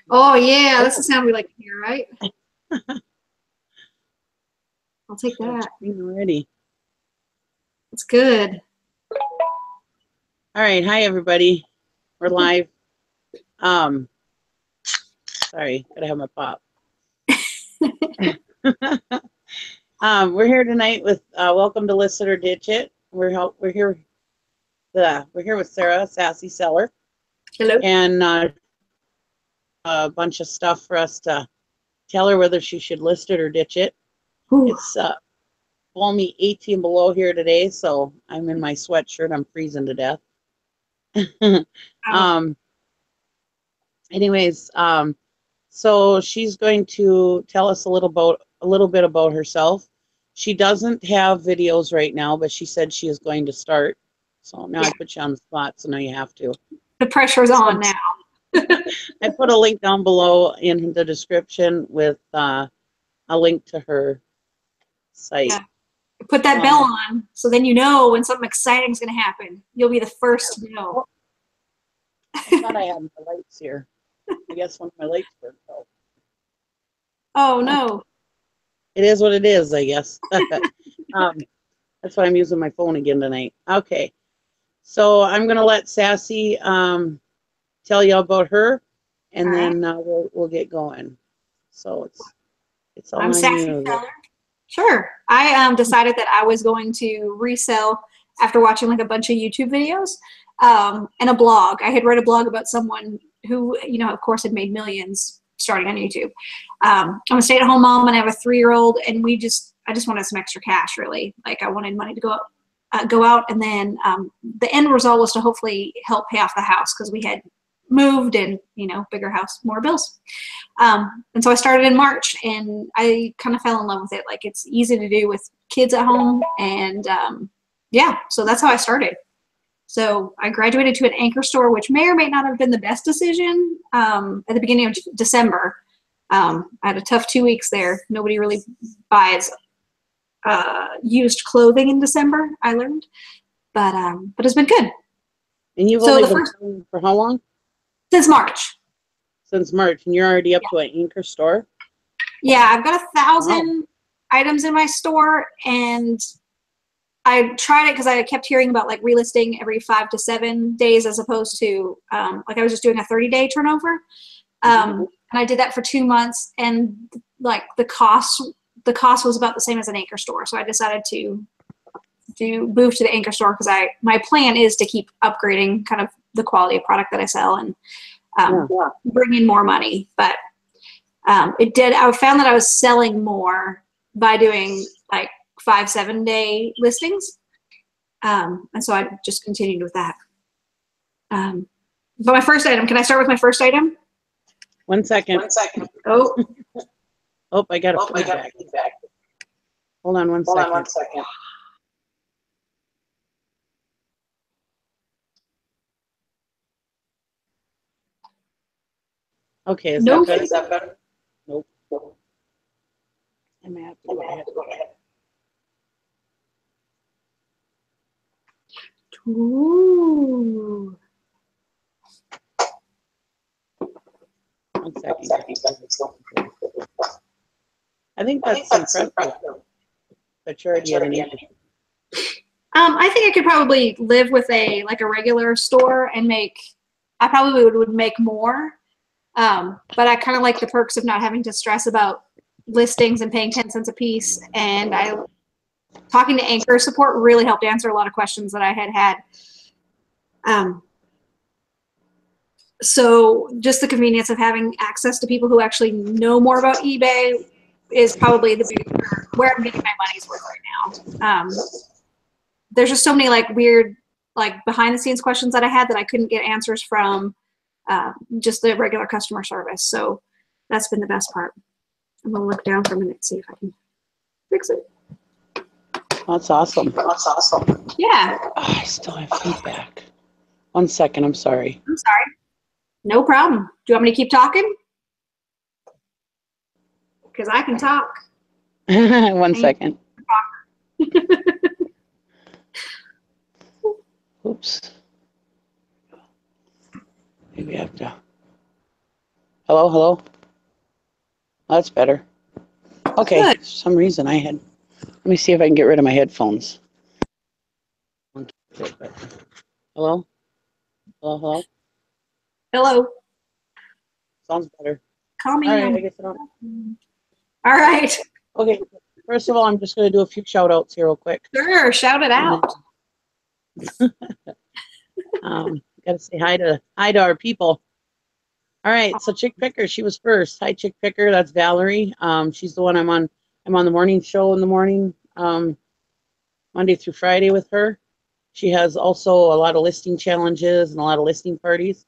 Oh, yeah, that's the sound we like to hear, right? I'll take that. Already. It's good. All right. Hi, everybody. We're live. Sorry, gotta have my pop. We're here tonight with welcome to List It or Ditch It. We're here with Sarah, Sassy Seller. Hello. And a bunch of stuff for us to tell her whether she should list it or ditch it. Ooh. It's balmy 18 below here today, so I'm in my sweatshirt. I'm freezing to death. Anyways, so she's going to tell us a little bit about herself. She doesn't have videos right now, but she said she is going to start. So now I put you on the spot, so now you have to. The pressure's on now. I put a link down below in the description with a link to her site. Yeah. Put that bell on, so then you know when something exciting is going to happen. You'll be the first to know. I thought I had my lights here. I guess one of my lights burnt out. Oh, no. It is what it is, I guess. That's why I'm using my phone again tonight. Okay. So I'm going to let Sassy tell you about her, and then we'll get going. So it's all I'm on Sassy you. Seller. Sure. I decided that I was going to resell after watching like a bunch of YouTube videos and a blog. I had read a blog about someone who, you know, of course, had made millions starting on YouTube. I'm a stay-at-home mom, and I have a 3-year-old, and I just wanted some extra cash, really. Like, I wanted money to go out, and then the end result was to hopefully help pay off the house because we had moved and, you know, bigger house, more bills. And so I started in March, and I kind of fell in love with it. Like, it's easy to do with kids at home, and yeah, so that's how I started. So I graduated to an anchor store, which may or may not have been the best decision at the beginning of December. I had a tough 2 weeks there. Nobody really buys used clothing in December, I learned, but it's been good. And you've only been for how long? Since March. Since March, and you're already up to an anchor store? Yeah, I've got 1,000 items in my store, and I tried it because I kept hearing about like relisting every 5 to 7 days as opposed to like I was just doing a 30-day turnover. And I did that for 2 months, and like the cost was about the same as an anchor store. So I decided to move to the anchor store because my plan is to keep upgrading kind of the quality of product that I sell and bring in more money. But I found that I was selling more by doing like 5-7 day listings. And so I just continued with that. But my first item, can I start with my first item? 1 second. Oh. Oh, I got a feedback. Hold on one second. Okay, is that better? Nope. I'm gonna have to go ahead. Ooh. 1 second. I think that's impressive. But you're already at an anchor. I think I could probably live with a regular store and I probably would make more. But I kind of like the perks of not having to stress about listings and paying 10 cents a piece. And talking to anchor support really helped answer a lot of questions that I had. So just the convenience of having access to people who actually know more about eBay is probably where I'm getting my money's worth right now. There's just so many like weird, like behind the scenes questions that I had that I couldn't get answers from just the regular customer service. So that's been the best part. I'm gonna look down for a minute and see if I can fix it. That's awesome. Yeah. Oh, I still have feedback. 1 second, I'm sorry. I'm sorry. No problem. Do you want me to keep talking? Because I can talk. 1 second. Oops. Maybe I have to. Hello, hello. That's better. Okay, Good. for some reason I had. Let me see if I can get rid of my headphones. Hello, hello, hello. Hello. Sounds better. Call All me. right, I guess I don't. All right. Okay, first of all, I'm just going to do a few shout outs here real quick. Sure. Shout it out. Got to say hi to our people. All right, so Chick Picker, she was first. Hi, Chick Picker. That's Valerie. She's the one I'm on the morning show in the morning, Monday through Friday with her. She has also a lot of listing challenges and a lot of listing parties.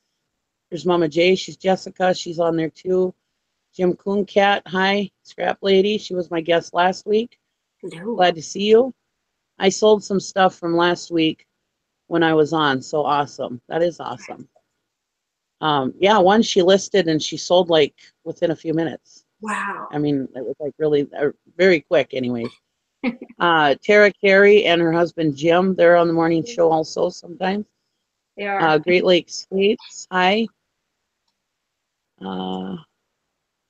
There's Mama J. She's Jessica. She's on there too. Jim Coon Cat. Hi, Scrap Lady. She was my guest last week. Hello. Glad to see you. I sold some stuff from last week when I was on. So awesome. That is awesome. Yeah, one she listed and she sold like within a few minutes. Wow. I mean, it was like really very quick anyways. Tara Carey and her husband Jim, they're on the morning show also sometimes. They are. Great Lakes Skates, hi.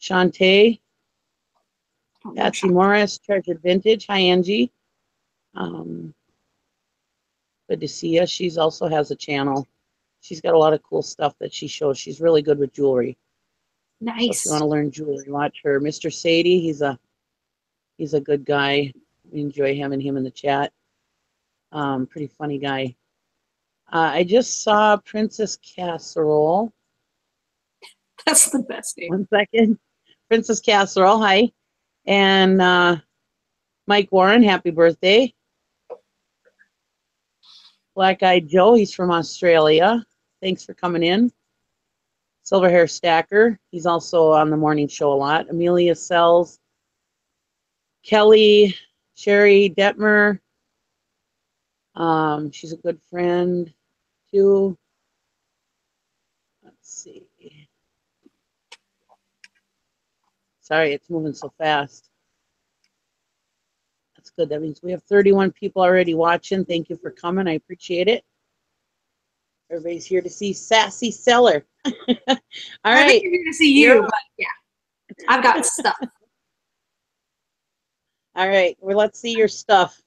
Shantae, Patsy Morris, Treasured Vintage, hi Angie. Good to see you. She's also has a channel. She's got a lot of cool stuff that she shows. She's really good with jewelry. Nice. So if you want to learn jewelry, watch her. Mr. Sadie, he's a good guy. We enjoy having him in the chat. Pretty funny guy. I just saw Princess Casserole. That's the best name. 1 second. Princess Casserole, hi. And Mike Warren, happy birthday. Black Eyed Joe, he's from Australia. Thanks for coming in. Silver Hair Stacker, he's also on the morning show a lot. Amelia Sells. Kelly, Sherry Detmer. She's a good friend too. Let's see. Sorry, it's moving so fast. That's good. That means we have 31 people already watching. Thank you for coming. I appreciate it. Everybody's here to see Sassy Seller. All right. I think you're here to see you, but yeah, I've got stuff. All right. Well, let's see your stuff.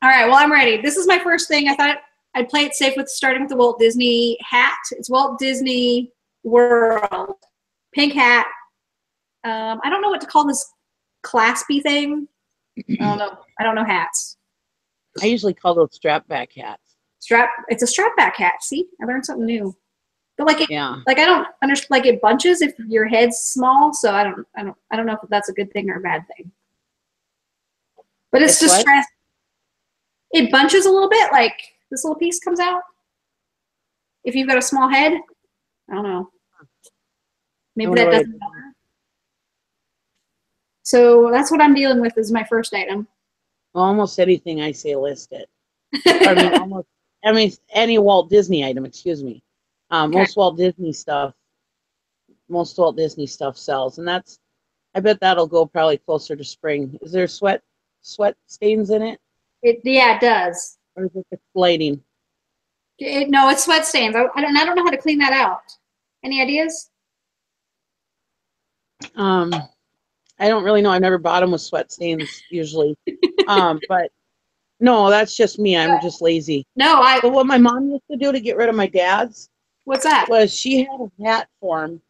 All right. Well, I'm ready. This is my first thing. I thought I'd play it safe with starting with the Walt Disney hat. It's Walt Disney World. Pink hat. I don't know what to call this claspy thing. I don't know. I don't know hats. I usually call those strap back hats. It's a strap back hat. See, I learned something new. But like it, yeah. Like I don't understand. Like it bunches if your head's small. So I don't know if that's a good thing or a bad thing. But it's distressed. It bunches a little bit. Like this little piece comes out. If you've got a small head, I don't know. Maybe that doesn't matter. So that's what I'm dealing with. Is my first item. Almost anything I say, list it. I mean, any Walt Disney item. Excuse me. Okay. Most Walt Disney stuff sells, and I bet that'll go probably closer to spring. Is there sweat stains in it? Yeah, it does. Or is it lighting? No, it's sweat stains. I don't know how to clean that out. Any ideas? I don't really know. I've never bought them with sweat stains usually. But no, that's just me. I'm just lazy. No, But what my mom used to do to get rid of my dad's. What's that? Was she had a hat form.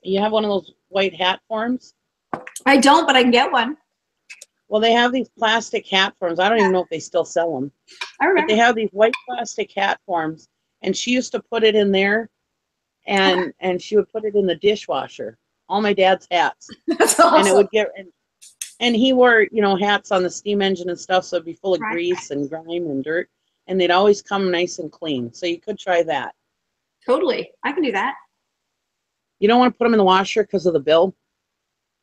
You have one of those white hat forms? I don't, but I can get one. Well, they have these plastic hat forms. I don't even know if they still sell them. I remember. But they have these white plastic hat forms, and she used to put it in there, and she would put it in the dishwasher. All my dad's hats. That's awesome. And it would get, and he wore, hats on the steam engine and stuff, so it'd be full of grease and grime and dirt, and they'd always come nice and clean. So you could try that. Totally, I can do that. You don't want to put them in the washer because of the bill,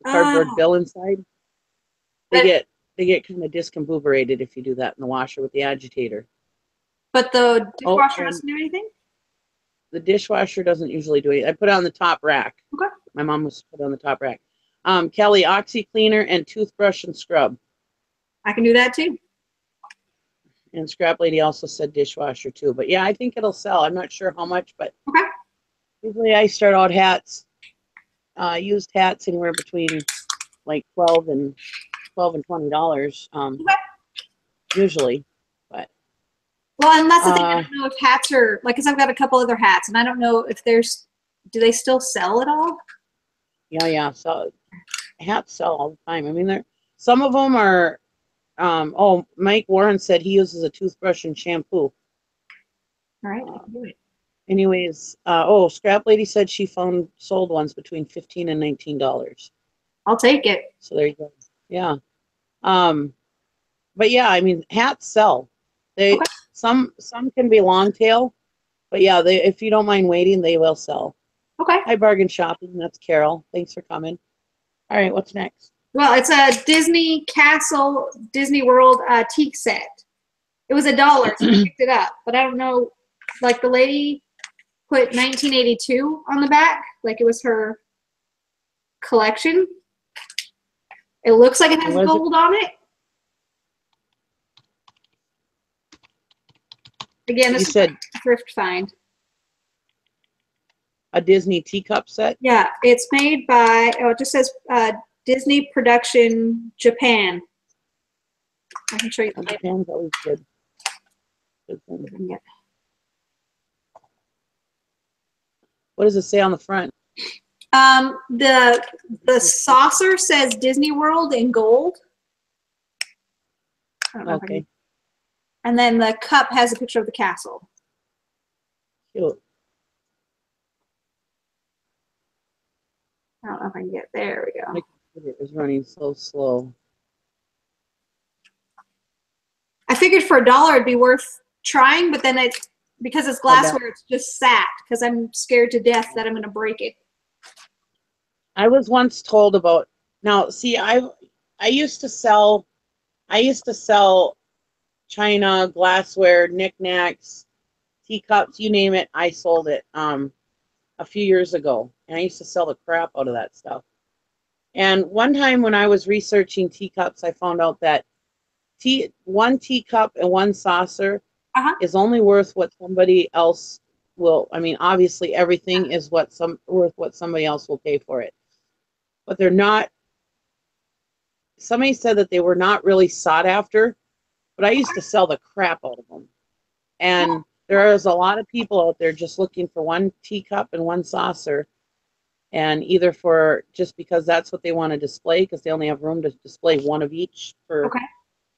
the cardboard bill inside. They get kind of discombobulated if you do that in the washer with the agitator. But the dishwasher doesn't do anything? The dishwasher doesn't usually do it. I put it on the top rack. Okay. My mom was put it on the top rack. Kelly, Oxy cleaner and toothbrush and scrub. I can do that too. And Scrap Lady also said dishwasher too. But yeah, I think it'll sell. I'm not sure how much, but okay. Usually I start out hats, used hats anywhere between like $12 and $20, Okay. usually. But Well, and that's the thing. I don't know if hats are like, because I've got a couple other hats, and I don't know if there's. Do they still sell at all? yeah. So hats sell all the time. I mean, some of them are. Oh, Mike Warren said he uses a toothbrush and shampoo. All right, I can do it. Anyways, Scrap Lady said she found sold ones between $15 and $19. I'll take it. So there you go. Yeah. But yeah, I mean, hats sell. They Okay. some can be long tail, but yeah, if you don't mind waiting, they will sell. Okay. Hi, Bargain Shopping. That's Carol. Thanks for coming. All right, what's next? Well, it's a Disney Castle, Disney World teak set. It was $1, so I picked it up. But I don't know, like the lady put 1982 on the back, like it was her collection. It looks like it has gold on it. Again, this is a thrift find. A Disney teacup set? Yeah, it's made by, it just says Disney Production Japan. I can show you the label. Japan's always good. What does it say on the front? The saucer says Disney World in gold. Okay. And then the cup has a picture of the castle. Cute. I don't know if I can get there. We go. My computer is running so slow. I figured for $1 it'd be worth trying, but then because it's glassware, it's just sat because I'm scared to death that I'm going to break it. I was once told about. Now, see, I used to sell china, glassware, knickknacks, teacups, you name it. I sold it a few years ago, and I used to sell the crap out of that stuff. And one time when I was researching teacups, I found out that one teacup and one saucer is only worth what somebody else will. I mean, obviously, everything is worth what somebody else will pay for it, but they're not. Somebody said that they were not really sought after, but I used to sell the crap out of them. And there's a lot of people out there just looking for one teacup and one saucer, and either for just because that's what they want to display because they only have room to display one of each for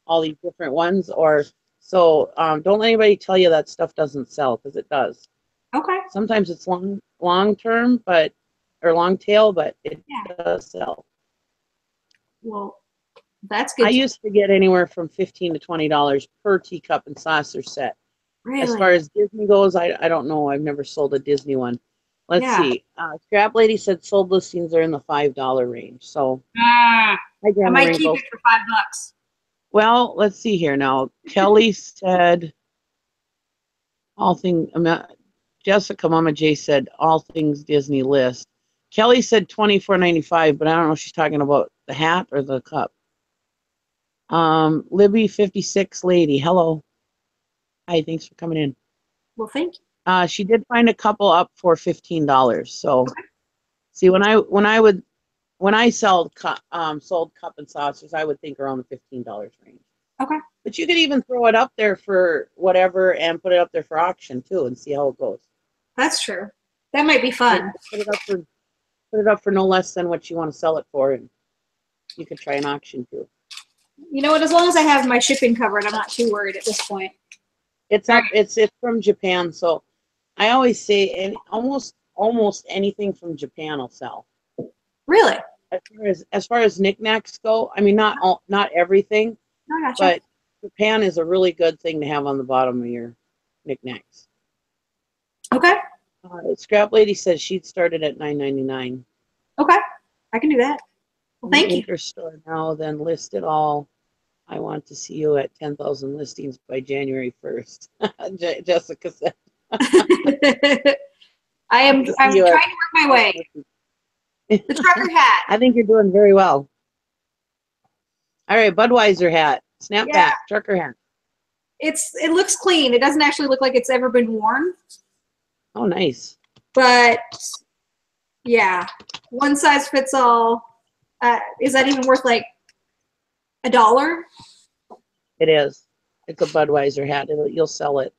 all these different ones, or so don't let anybody tell you that stuff doesn't sell, because it does. Okay. Sometimes it's long term, or long tail, but it does sell. Well, that's good. I used to get anywhere from $15 to $20 per teacup and saucer set. Really? As far as Disney goes, I don't know. I've never sold a Disney one. Let's see. Scrap Lady said sold listings are in the $5 range. So I might keep it for $5. Well, let's see here now. Kelly said all things. Jessica Mama J said all things Disney list. Kelly said $24.95, but I don't know if she's talking about the hat or the cup. Libby 56 lady, hello. Hi, thanks for coming in. Well, thank you. She did find a couple up for $15. So, see, when I sold cup and saucers, I would think around the $15 range. Okay. But you could even throw it up there for whatever and put it up there for auction too, and see how it goes. That's true. That might be fun. Put it up for no less than what you want to sell it for, and you could try an auction too. You know what? As long as I have my shipping covered, I'm not too worried at this point. It's from Japan, so I always say almost anything from Japan will sell. Really? As far as knickknacks go, I mean not everything, but Japan is a really good thing to have on the bottom of your knickknacks. Okay. Scrap Lady says she'd started at $9.99. Okay, I can do that. Well, thank you. Anchor store now, then list it all. I want to see you at 10,000 listings by January 1st. Jessica said. I'm trying to work my way. The trucker hat. I think you're doing very well. All right, Budweiser hat. Snap back, trucker hat. It looks clean. It doesn't actually look like it's ever been worn. Oh, nice. But yeah, one size fits all. Is that even worth like $1? It is. It's a Budweiser hat. You'll sell it.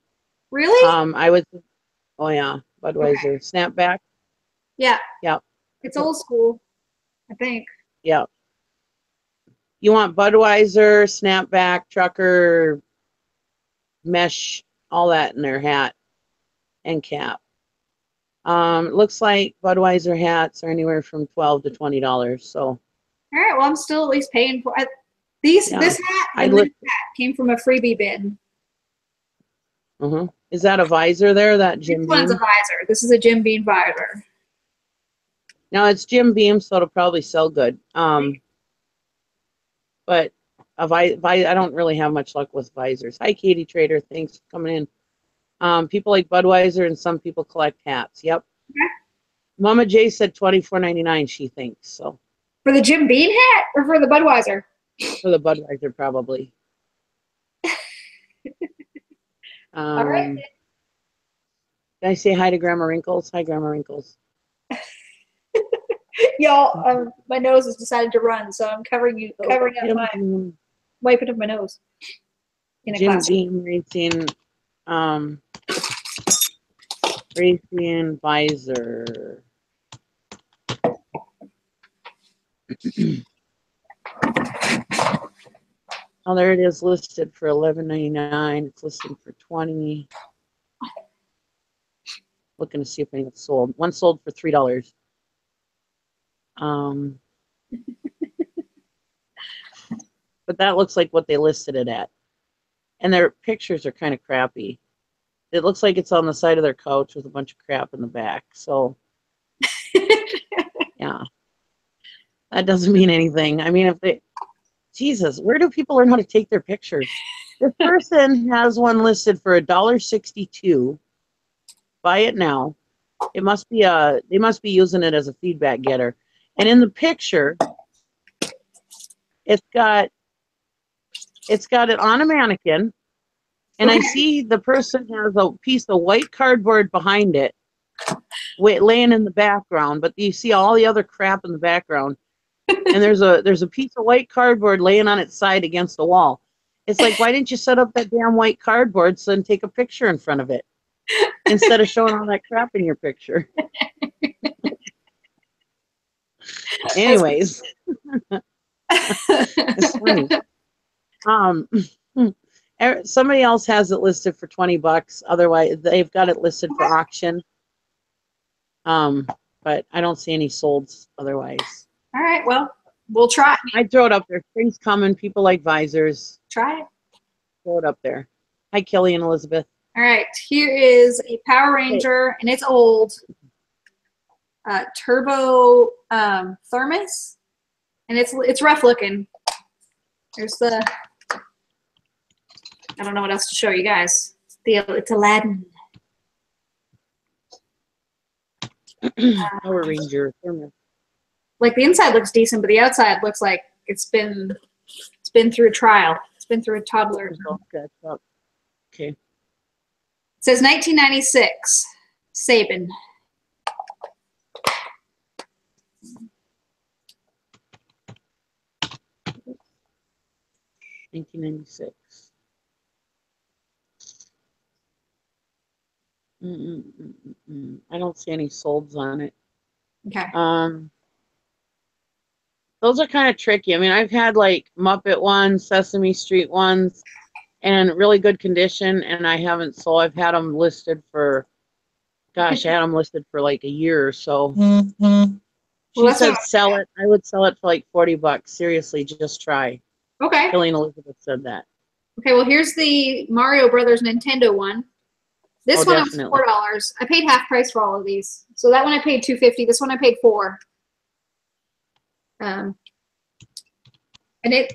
Really? I would. Oh yeah, Budweiser Okay. snapback. Yeah. Yeah. It's old school, I think. Yeah. You want Budweiser, snapback, trucker, mesh, all that in their hat and cap. It looks like Budweiser hats are anywhere from $12 to $20. So. All right. Well, I'm still at least paying for these. Yeah. This hat and this hat came from a freebie bin. Is that a visor there? That Jim This Beam? one's a visor. This is a Jim Beam visor. No, it's Jim Beam, so it'll probably sell good. But I don't really have much luck with visors. Hi, Katie Trader. Thanks for coming in. People like Budweiser and some people collect hats. Yep. Okay. Mama J said $24.99. She thinks so. For the Jim Beam hat or for the Budweiser? For the Budweiser, probably. All right. Can I say hi to Grandma Wrinkles? Hi, Grandma Wrinkles. Y'all, my nose has decided to run, so I'm covering up wiping up my nose. Jim Beam Racing visor. Oh, there it is, listed for $11.99. It's listed for $20. Looking to see if anything sold. One sold for $3. But that looks like what they listed it at. And their pictures are kind of crappy. It looks like it's on the side of their couch with a bunch of crap in the back. So, yeah. That doesn't mean anything. I mean, if they... Jesus, where do people learn how to take their pictures? This person has one listed for $1.62. Buy it now. It must be they must be using it as a feedback getter. And in the picture, it's got it on a mannequin, and I see the person has a piece of white cardboard behind it, laying in the background. But you see all the other crap in the background, and there's a piece of white cardboard laying on its side against the wall. It's like, why didn't you set up that damn white cardboard so then take a picture in front of it instead of showing all that crap in your picture? Anyways, it's funny. Somebody else has it listed for $20. Otherwise, they've got it listed for auction. But I don't see any solds otherwise. All right, well, we'll try. I'd throw it up there. Spring's coming. People like visors. Try it. Throw it up there. Hi, Kelly and Elizabeth. All right, here is a Power Ranger, and it's old. Turbo thermos, and it's rough looking. There's the, I don't know what else to show you guys. It's Aladdin. Power Ranger thermos. Like the inside looks decent, but the outside looks like it's been through a trial. It's been through a toddler. Okay. It says 1996, Sabin. $1996. I don't see any solds on it. Okay. Those are kind of tricky. I mean, I've had like Muppet ones, Sesame Street ones, and really good condition, and I haven't sold. I've had them listed for, gosh, I had them listed for like a year or so. She said sell it. I would sell it for like $40. Seriously, just try. Okay. Kelly and Elizabeth said that. Okay, well, here's the Mario Brothers Nintendo one. This one definitely. was $4. I paid half price for all of these. So that one I paid $2.50. This one I paid $4. And it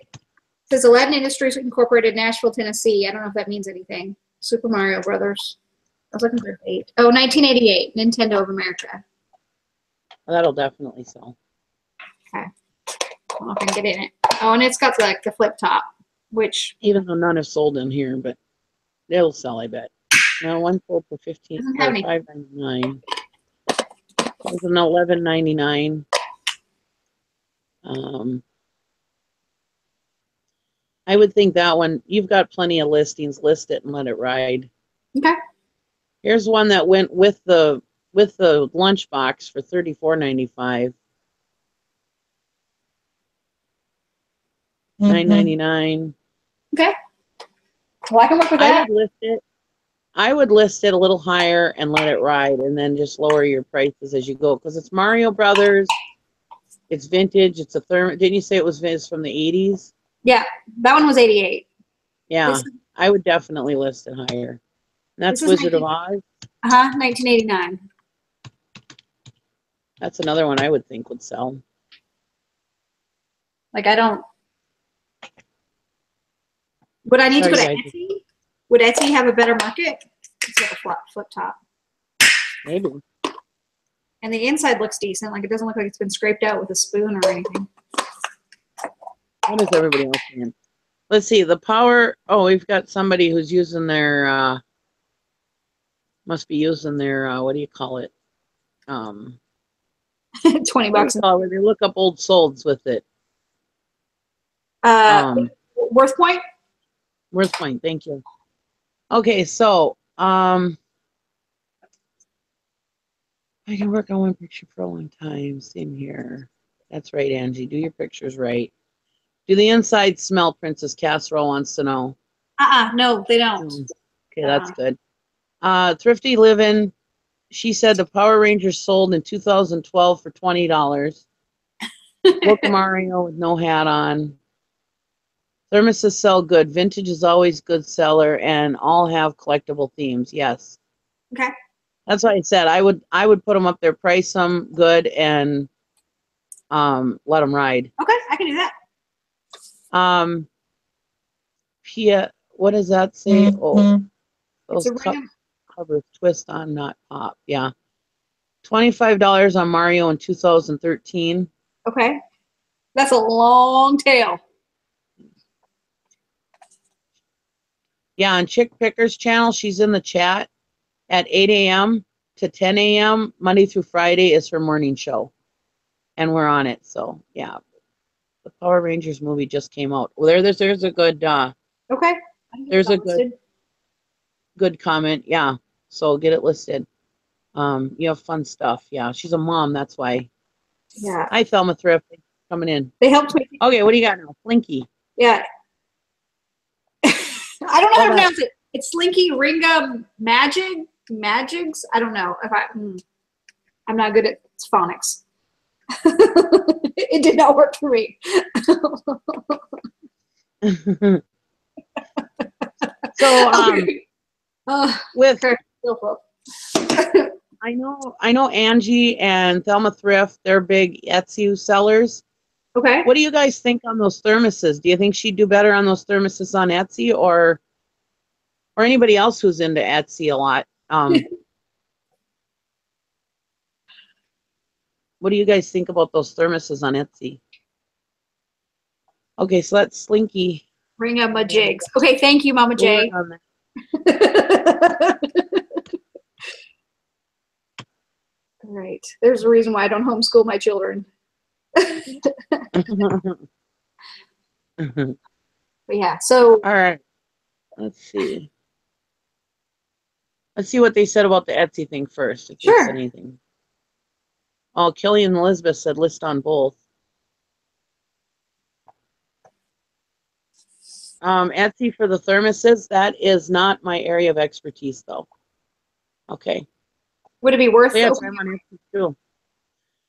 says Aladdin Industries Incorporated, Nashville, Tennessee. I don't know if that means anything. Super Mario Brothers. I was looking for a date. Oh, 1988, Nintendo of America. Well, that'll definitely sell. Okay. I don't know if I can get in it. Oh, and it's got like the flip top, which, even though none have sold in here, but they'll sell, I bet. No, one sold for $5.99. It was an $11.99. I would think that one, you've got plenty of listings, list it and let it ride. Okay. Here's one that went with the lunchbox for $34.95. $9.99. Okay. Well, I can work with that. I would list it a little higher and let it ride, and then just lower your prices as you go, because it's Mario Brothers. It's vintage. It's a therm. Didn't you say it was from the 80s? Yeah, that one was 88. Yeah, I would definitely list it higher. And that's Wizard of Oz. 1989. That's another one I would think would sell. Like, I don't. Would I need to go to Etsy? Would Etsy have a better market? It's got a flip top. Maybe. And the inside looks decent. Like, it doesn't look like it's been scraped out with a spoon or anything. What is everybody else saying? Let's see. The power. Oh, we've got somebody who's using their. Must be using their. What do you call it? 20 bucks. Where they look up old solds with it. Worth point? Worth point. Thank you. Okay, so I can work on one picture for a long time. Same here. That's right, Angie. Do your pictures right. Do the inside smell, Princess Casserole wants to know. No, they don't. Okay, that's good. Thrifty Living, she said the Power Rangers sold in 2012 for $20. Book Mario with no hat on. Thermoses sell good. Vintage is always good seller, and all have collectible themes. Yes. Okay. That's what I said. I would put them up there, price them good, and let them ride. Okay, I can do that. Pia, what does that say? Oh, those covers twist on, not pop. Yeah. $25 on Mario in 2013. Okay. That's a long tail. Yeah, on Chick Picker's channel, she's in the chat at 8 a.m. to 10 a.m. Monday through Friday is her morning show. And we're on it. So, yeah. The Power Rangers movie just came out. Well, there's a good okay. There's a good comment. Yeah. So get it listed. You have fun stuff. Yeah. She's a mom, that's why. Yeah. Hi, Thelma Thrift. Coming in. They helped me. Okay, what do you got now? Slinky. Yeah. I don't know how to pronounce it. It's Slinky Ringa Magigs. I don't know if I'm not good at phonics. It did not work for me. So with I know Angie and Thelma Thrift, they're big Etsy sellers. Okay. What do you guys think on those thermoses? Do you think she'd do better on those thermoses on Etsy or anybody else who's into Etsy a lot? What do you guys think about those thermoses on Etsy? Okay, so that's Slinky. Ring up my jigs. Okay, thank you, Mama J. Right. There's a reason why I don't homeschool my children. But yeah, so. All right. Let's see. Let's see what they said about the Etsy thing first. If sure. They said anything. Oh, Kelly and Elizabeth said list on both. Etsy for the thermoses, that is not my area of expertise, though. Okay. Would it be worth it? I'm on Etsy too.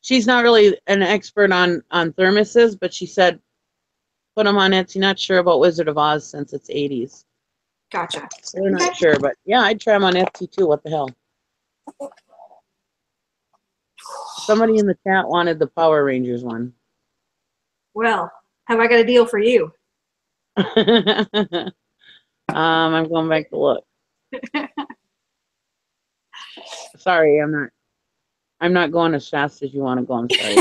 She's not really an expert on thermoses, but she said put them on Etsy. Not sure about Wizard of Oz since it's 80s. Gotcha. So they're not sure, but yeah, I'd try them on Etsy too. What the hell? Somebody in the chat wanted the Power Rangers one. Well, have I got a deal for you? I'm going back to look. Sorry, I'm not going as fast as you want to go. I'm sorry.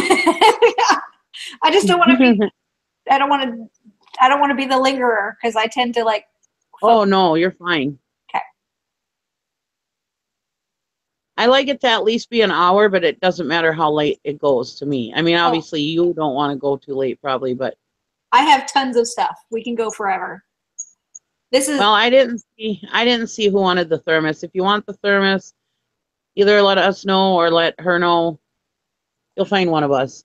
I just don't want to be. I don't want to be the lingerer because I tend to like. Oh no, you're fine. Okay. I like it to at least be an hour, but it doesn't matter how late it goes to me. I mean, Oh, obviously you don't want to go too late probably, but I have tons of stuff. We can go forever. This is well, I didn't see who wanted the thermos. If you want the thermos, either let us know or let her know. You'll find one of us.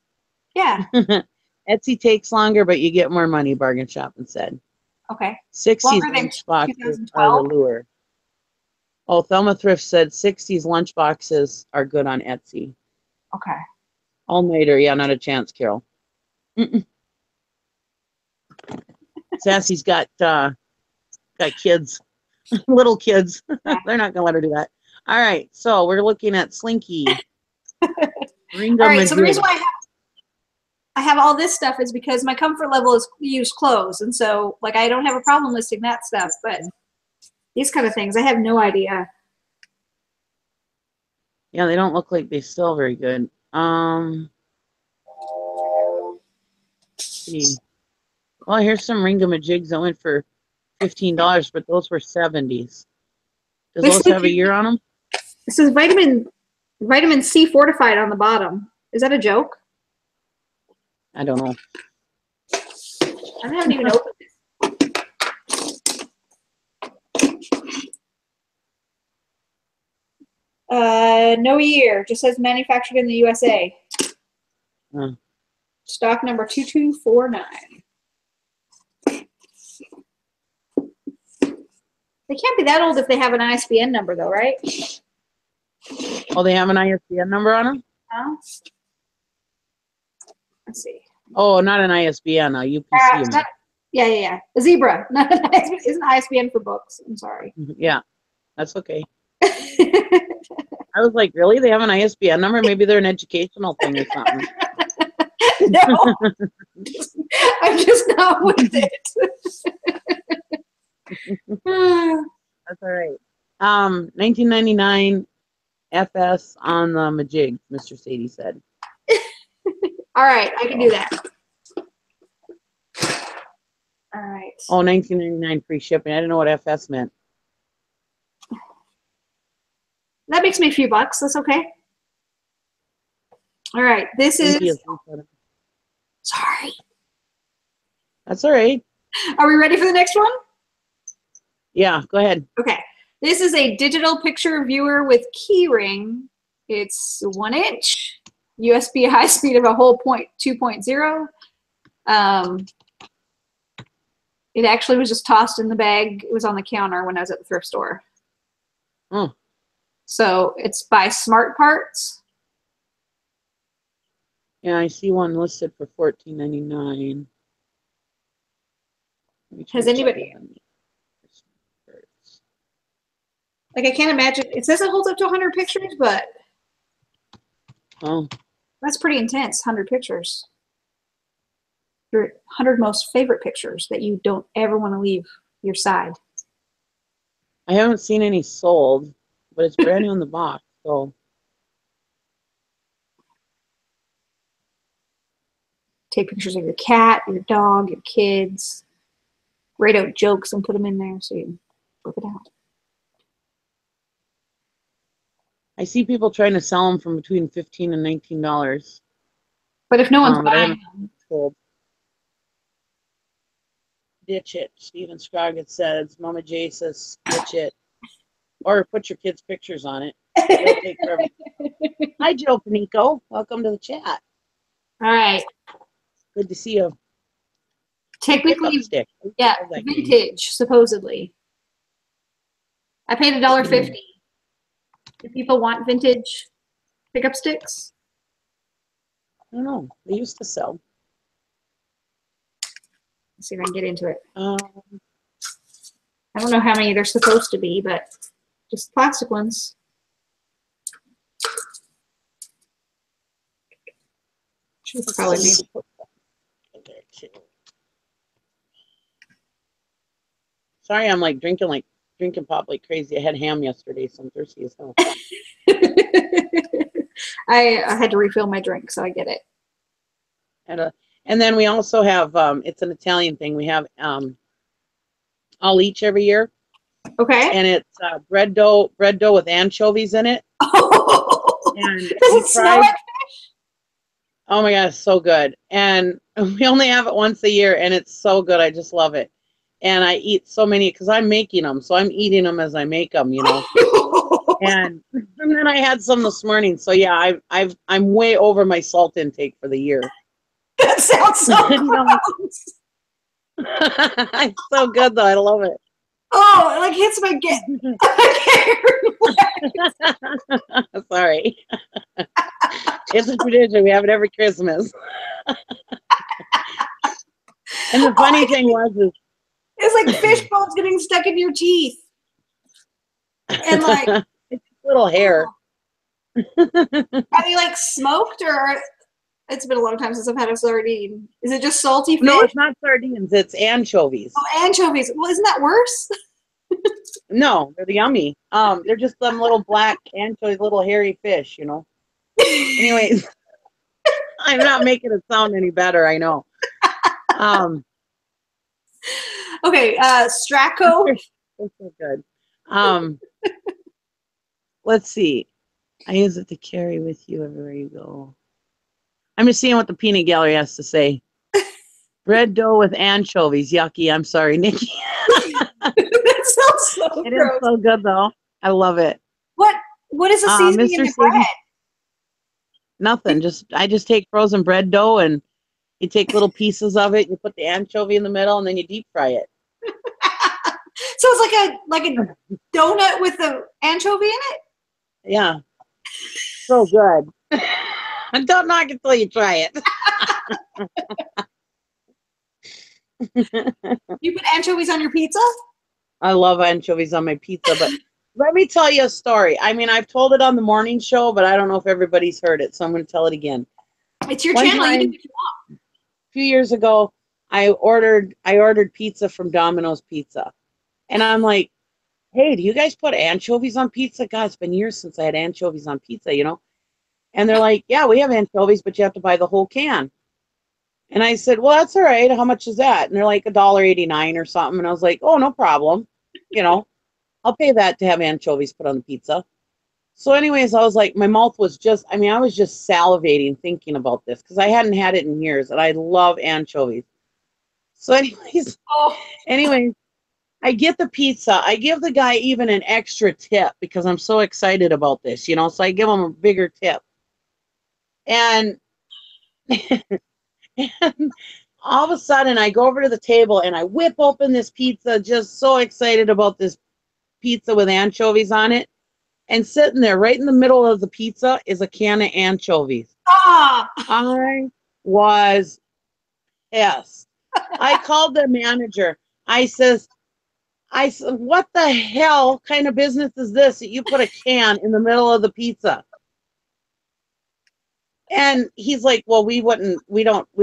yeah. Etsy takes longer, but you get more money, bargain shop instead. Okay. 60s Longer than lunch boxes are the 2012. lure. Oh, Thelma Thrift said 60s lunch boxes are good on Etsy. Okay. All-nighter, yeah, not a chance, Carol. Sassy's got kids, little kids. Yeah. They're not gonna let her do that. All right, so we're looking at Slinky. All Ringa right. So the reason Majig. why I have all this stuff is because my comfort level is used clothes, and so like I don't have a problem listing that stuff, but these kind of things I have no idea. Yeah, they don't look like they sell very good. Let's see. Well, here's some Ringamajigs that went for $15, but those were 70s. Does This those have a year on them? says vitamin C fortified on the bottom. Is that a joke? I don't know. I haven't even opened it. No year. Just says manufactured in the USA. Stock number 2249. They can't be that old if they have an ISBN number, though, right? Oh, they have an ISBN number on them? No? Let's see. Oh, not an ISBN, a UPC. Yeah. A zebra. Not an ISBN. Isn't ISBN for books? I'm sorry. Yeah, that's okay. I was like, really? They have an ISBN number? Maybe they're an educational thing or something. No, I'm just not with it. That's all right. 1999 FS on the Majig, Mr. Sadie said. All right, I can do that. All right. Oh, 1999 free shipping. I didn't know what FS meant. That makes me a few bucks. That's okay. All right, this is. Sorry. That's all right. Are we ready for the next one? Yeah, go ahead. Okay. This is a digital picture viewer with keyring. It's 1 inch, USB high speed of a whole 2.0. It actually was just tossed in the bag. It was on the counter when I was at the thrift store. Oh. So it's by Smart Parts. Yeah, I see one listed for $14.99. Has anybody? Like, I can't imagine. It says it holds up to 100 pictures, but oh, that's pretty intense, 100 pictures. Your 100 most favorite pictures that you don't ever want to leave your side. I haven't seen any sold, but it's brand new in the box, so. Take pictures of your cat, your dog, your kids. Write out jokes and put them in there so you can work it out. I see people trying to sell them from between $15 and $19. But if no one's buying them. Sold. Ditch it. Steven Scroggett says, Mama J says, ditch it. Or put your kids' pictures on it. It'll take forever. Hi, Joe Panico. Welcome to the chat. All right. Good to see you. Technically, stick. Yeah, vintage, supposedly. I paid $1.50. Do people want vintage pickup sticks? I don't know. They used to sell. Let's see if I can get into it. I don't know how many they're supposed to be, but just plastic ones. Should probably be. Sorry, I'm like drinking pop like crazy. I had ham yesterday, so I'm thirsty as hell. I had to refill my drink, so I get it. And then we also have it's an Italian thing. We have I'll each every year. Okay. and it's bread dough with anchovies in it. And Does it smell like fish? Oh my gosh, so good. And we only have it once a year, and it's so good. I just love it. And I eat so many because I'm making them, so I'm eating them as I make them, you know. And then I had some this morning, so yeah, I'm way over my salt intake for the year. That sounds so gross. It's so good though. I love it. Oh, it like hits my get. Sorry. It's a tradition. We have it every Christmas. And the funny thing is it's like fish bones getting stuck in your teeth. And like it's little hair. Are they like smoked, or it's been a long time since I've had a sardine. Is it just salty fish? No, it's not sardines. It's anchovies. Oh, anchovies. Well, isn't that worse? No, they're yummy. They're just some little black anchovies, little hairy fish, you know. Anyways, I'm not making it sound any better, I know. Okay, Stracco. It's so good. Let's see. I use it to carry with you everywhere you go. I'm just seeing what the peanut gallery has to say. Bread dough with anchovies. Yucky. I'm sorry, Nikki. That sounds so gross. It is so good though. I love it. What is the seasoning in the bread? Nothing. I just take frozen bread dough and you take little pieces of it, you put the anchovy in the middle, and then you deep fry it. So it's like a donut with the anchovy in it? Yeah. So good. Don't knock it till you try it. You put anchovies on your pizza? I love anchovies on my pizza, but let me tell you a story. I mean, I've told it on the morning show, but I don't know if everybody's heard it, so I'm going to tell it again. It's your channel. You can do what you want. A few years ago, I ordered pizza from Domino's Pizza. And I'm like, hey, do you guys put anchovies on pizza? God, it's been years since I had anchovies on pizza, you know? And they're like, yeah, we have anchovies, but you have to buy the whole can. And I said, well, that's all right. How much is that? And they're like $1.89 or something. And I was like, oh, no problem. You know, I'll pay that to have anchovies put on the pizza. So anyways, I was like, my mouth was I was just salivating thinking about this because I hadn't had it in years, and I love anchovies. So anyways, I get the pizza. I give the guy even an extra tip because I'm so excited about this, you know, so I give him a bigger tip. And, and all of a sudden I go over to the table and I whip open this pizza, just so excited about this pizza with anchovies on it. And sitting there right in the middle of the pizza is a can of anchovies. Ah! I was pissed. I called the manager. I said, what the hell kind of business is this that you put a can in the middle of the pizza? And he's like, well, we don't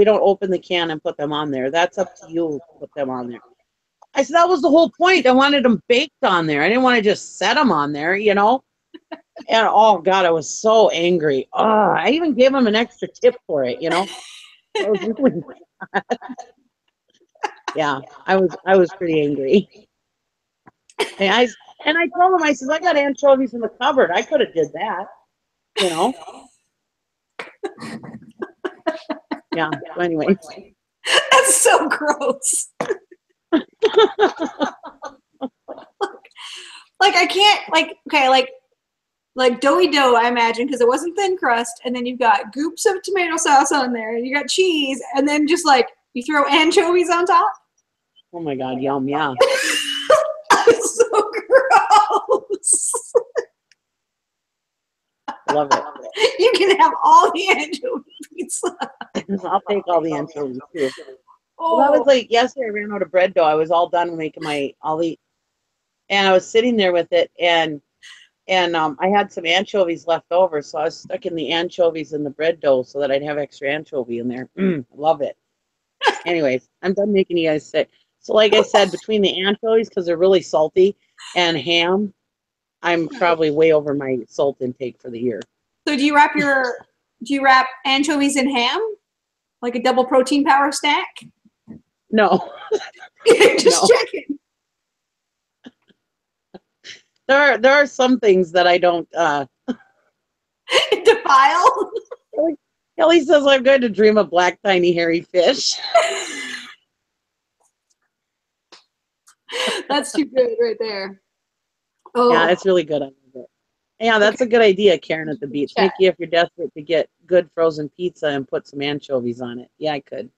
open the can and put them on there. That's up to you to put them on there. I said, that was the whole point. I wanted them baked on there. I didn't want to just set them on there, you know? And oh God, I was so angry. Oh, I even gave him an extra tip for it, you know? I was really yeah, I was pretty angry. And I told him, I said, I got anchovies in the cupboard. I could have did that, you know? Yeah, so anyway. That's so gross. Like I can't, like, okay, like doughy dough, I imagine, because it wasn't thin crust, and then you've got goops of tomato sauce on there, and you got cheese, and then just like you throw anchovies on top. Oh my God, yum, yeah. That's so gross. Love it. You can have all the anchovy pizza. I'll take all the anchovies too. Oh. Well, that was like yesterday. I ran out of bread dough. I was all done making and I was sitting there with it, and I had some anchovies left over, so I was stuck in the anchovies in the bread dough so that I'd have extra anchovy in there. Love it. Anyways, I'm done making you guys sick. So like I said, between the anchovies, because they're really salty, and ham, I'm probably way over my salt intake for the year. So do you wrap anchovies in ham? Like a double protein power snack? No. Just checking. there are some things that I don't Defile. Kelly says I'm going to dream of black tiny hairy fish. That's too good right there. Oh. Yeah, it's really good. I love it. Yeah, that's a good idea, Karen at the beach. Yeah. Mickey, if you're desperate to get good frozen pizza and put some anchovies on it. Yeah, I could.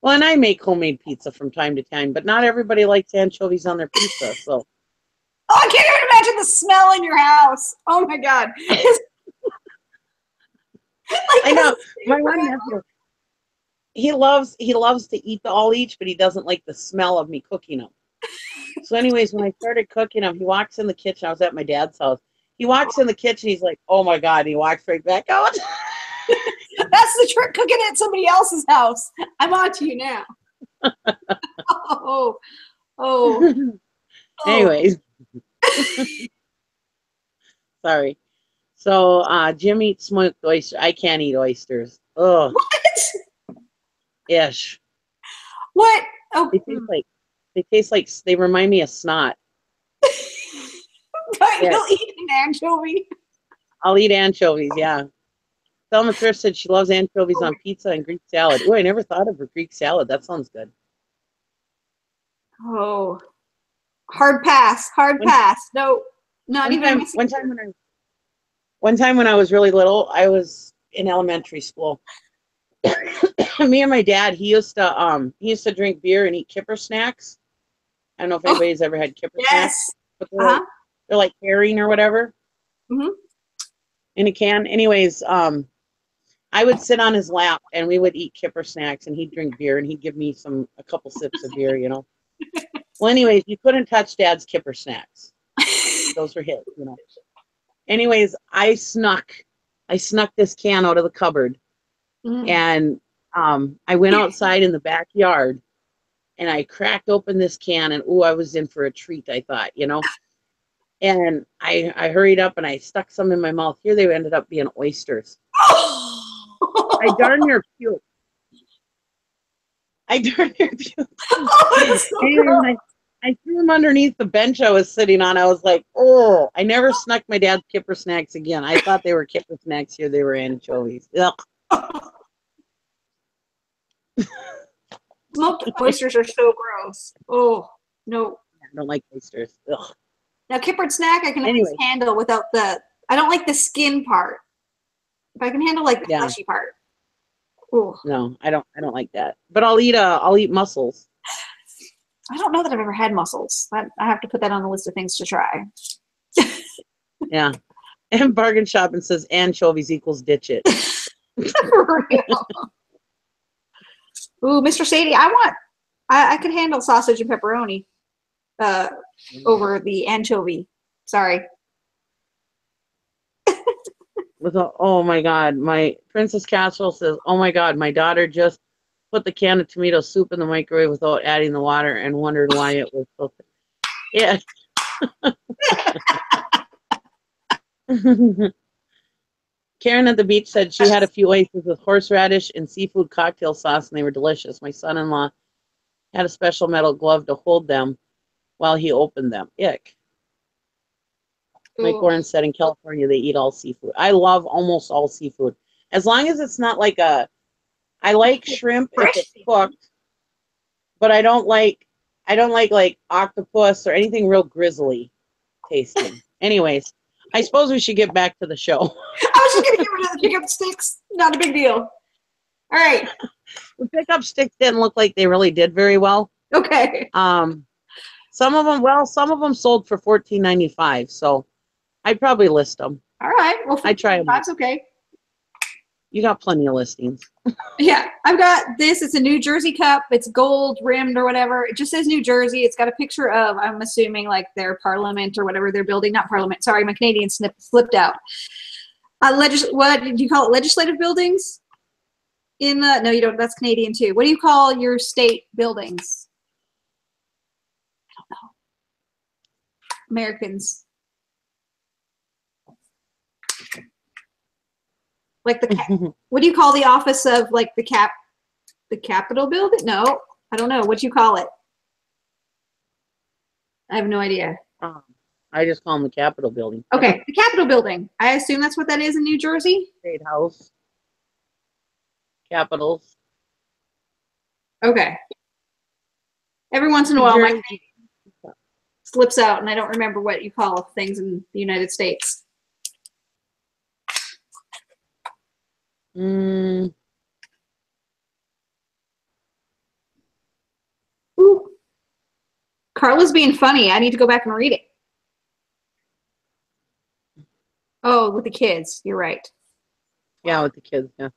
Well, and I make homemade pizza from time to time, but not everybody likes anchovies on their pizza. So. Oh, I can't even imagine the smell in your house. Oh my God. I know. My one nephew, he loves to eat the all each, but he doesn't like the smell of me cooking them. So anyways, when I started cooking them, he walks in the kitchen. I was at my dad's house. He walks in the kitchen. He's like, "Oh my God!" And he walks right back out. That's the trick, cooking at somebody else's house. I'm on to you now. Oh. Anyways. Sorry. So Jim eats smoked oyster. I can't eat oysters. Ugh. What? Ish. What? Oh. They remind me of snot. But you'll eat an anchovy. I'll eat anchovies, yeah. Thelma Thrift said she loves anchovies on pizza and Greek salad. Oh, I never thought of a Greek salad. That sounds good. Oh. Hard pass. No, not even. One time when I was really little, I was in elementary school. Me and my dad, he used to drink beer and eat kipper snacks. I don't know if anybody's ever had kipper snacks, but they're like herring or whatever in a can. Anyways, I would sit on his lap and we would eat kipper snacks and he'd drink beer and he'd give me a couple sips of beer, you know. Well, anyways, you couldn't touch Dad's kipper snacks. Those were his, you know. Anyways, I snuck this can out of the cupboard and I went outside in the backyard and I cracked open this can and I was in for a treat, I thought, you know. And I hurried up and I stuck some in my mouth. Here they ended up being oysters. I darn near puked. Oh, I threw them underneath the bench I was sitting on. I was like, oh, I never snuck my dad's kipper snacks again. I thought they were kipper snacks. Here they were anchovies. Ugh. Smoked oysters are so gross. Oh, no. I don't like oysters. Ugh. Now, kippered snack I can always handle without I don't like the skin part. If I can handle like the fleshy part. Ooh. No, I don't like that. But I'll eat mussels. I don't know that I've ever had mussels. I have to put that on the list of things to try. Yeah. And Bargain Shopping says anchovies equals ditch it. For real. Ooh, Mr. Sadie, I could handle sausage and pepperoni over the anchovy. Sorry. Oh my God, my Princess Castle says, oh my God, my daughter just put the can of tomato soup in the microwave without adding the water and wondered why it was so thick. Yeah. Karen at the beach said she had a few oysters with horseradish and seafood cocktail sauce and they were delicious. My son-in-law had a special metal glove to hold them while he opened them. Ick. Mike Warren said in California they eat all seafood. I love almost all seafood. As long as it's not like I like shrimp if it's cooked, but I don't like octopus or anything real grizzly tasting. Anyways, I suppose we should get back to the show. I was just going to get rid of the pickup sticks. Not a big deal. All right. The pickup sticks didn't look like they really did very well. Okay. Some of them sold for $14.95, so I'd probably list them. All right. Well, I try them. That's okay. You got plenty of listings. Yeah, I've got this. It's a New Jersey cup. It's gold rimmed or whatever. It just says New Jersey. It's got a picture of, I'm assuming, like their parliament or whatever they're building. Not parliament. Sorry, my Canadian slipped out. What did you call it? Legislative buildings? No, you don't. That's Canadian too. What do you call your state buildings? I don't know. Americans. Like what do you call the office of like the Capitol building? No, I don't know. What do you call it? I have no idea. I I just call them the Capitol building. Okay, the Capitol building. I assume that's what that is in New Jersey? State House. Capitals. Okay. Every once in a while, my name slips out, and I don't remember what you call things in the United States. Mm. Ooh. Carla's being funny. I need to go back and read it. Oh, with the kids. You're right. Yeah, with the kids, yeah.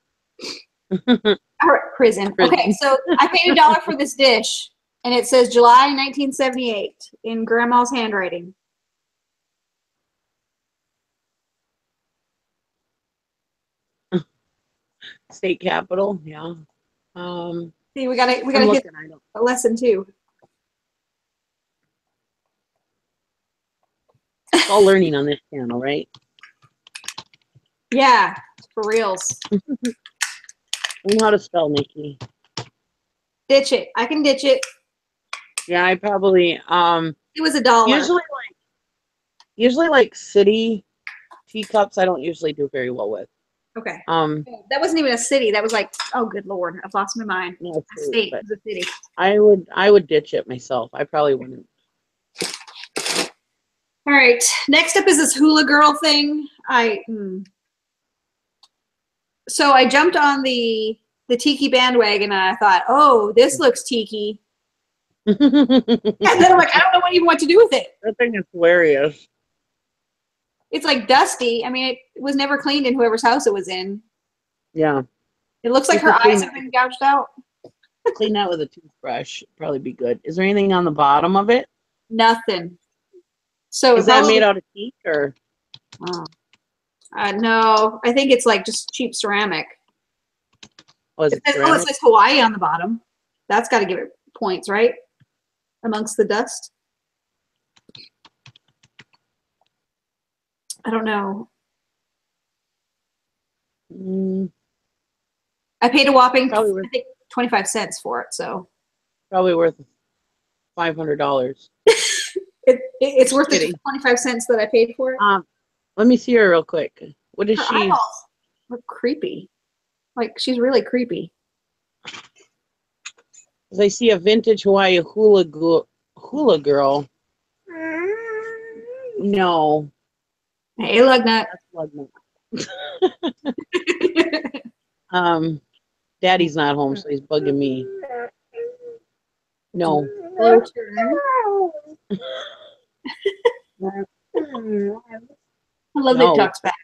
All right, prison. Okay, so I paid $1 for this dish, and it says July 1978 in Grandma's handwriting. State Capitol, yeah. See, we gotta get a lesson too. It's all learning on this channel, right? Yeah, for reals. Learn how to spell, Nikki. Ditch it. I can ditch it. Yeah, I probably It was $1. Usually like city teacups I don't usually do very well with. Okay. That wasn't even a city. That was like, oh good Lord, I've lost my mind. No, A state, it was a city. I would ditch it myself. I probably wouldn't. All right. Next up is this Hula Girl thing. So I jumped on the Tiki bandwagon and I thought, oh, this looks Tiki. And then I'm like, I don't know what to do with it. That thing is hilarious. It's like dusty. I mean, it was never cleaned in whoever's house it was in. Yeah. It looks like her eyes have been gouged out. Clean that with a toothbrush. Probably be good. Is there anything on the bottom of it? Nothing. So is that made out of teak or? No, I think it's like just cheap ceramic. It says Hawaii on the bottom. That's got to give it points, right? Amongst the dust. I don't know. I paid a whopping, I think, 25 cents for it. So probably worth $500. It's worth the 25 cents that I paid for it. Let me see her real quick. What is her she? Eyeballs look creepy. Like she's really creepy. As I see a vintage Hawaii Hula Girl. No. Hey, Lugnut. That's Lugnut. Daddy's not home, so he's bugging me. No. I love that it talks back.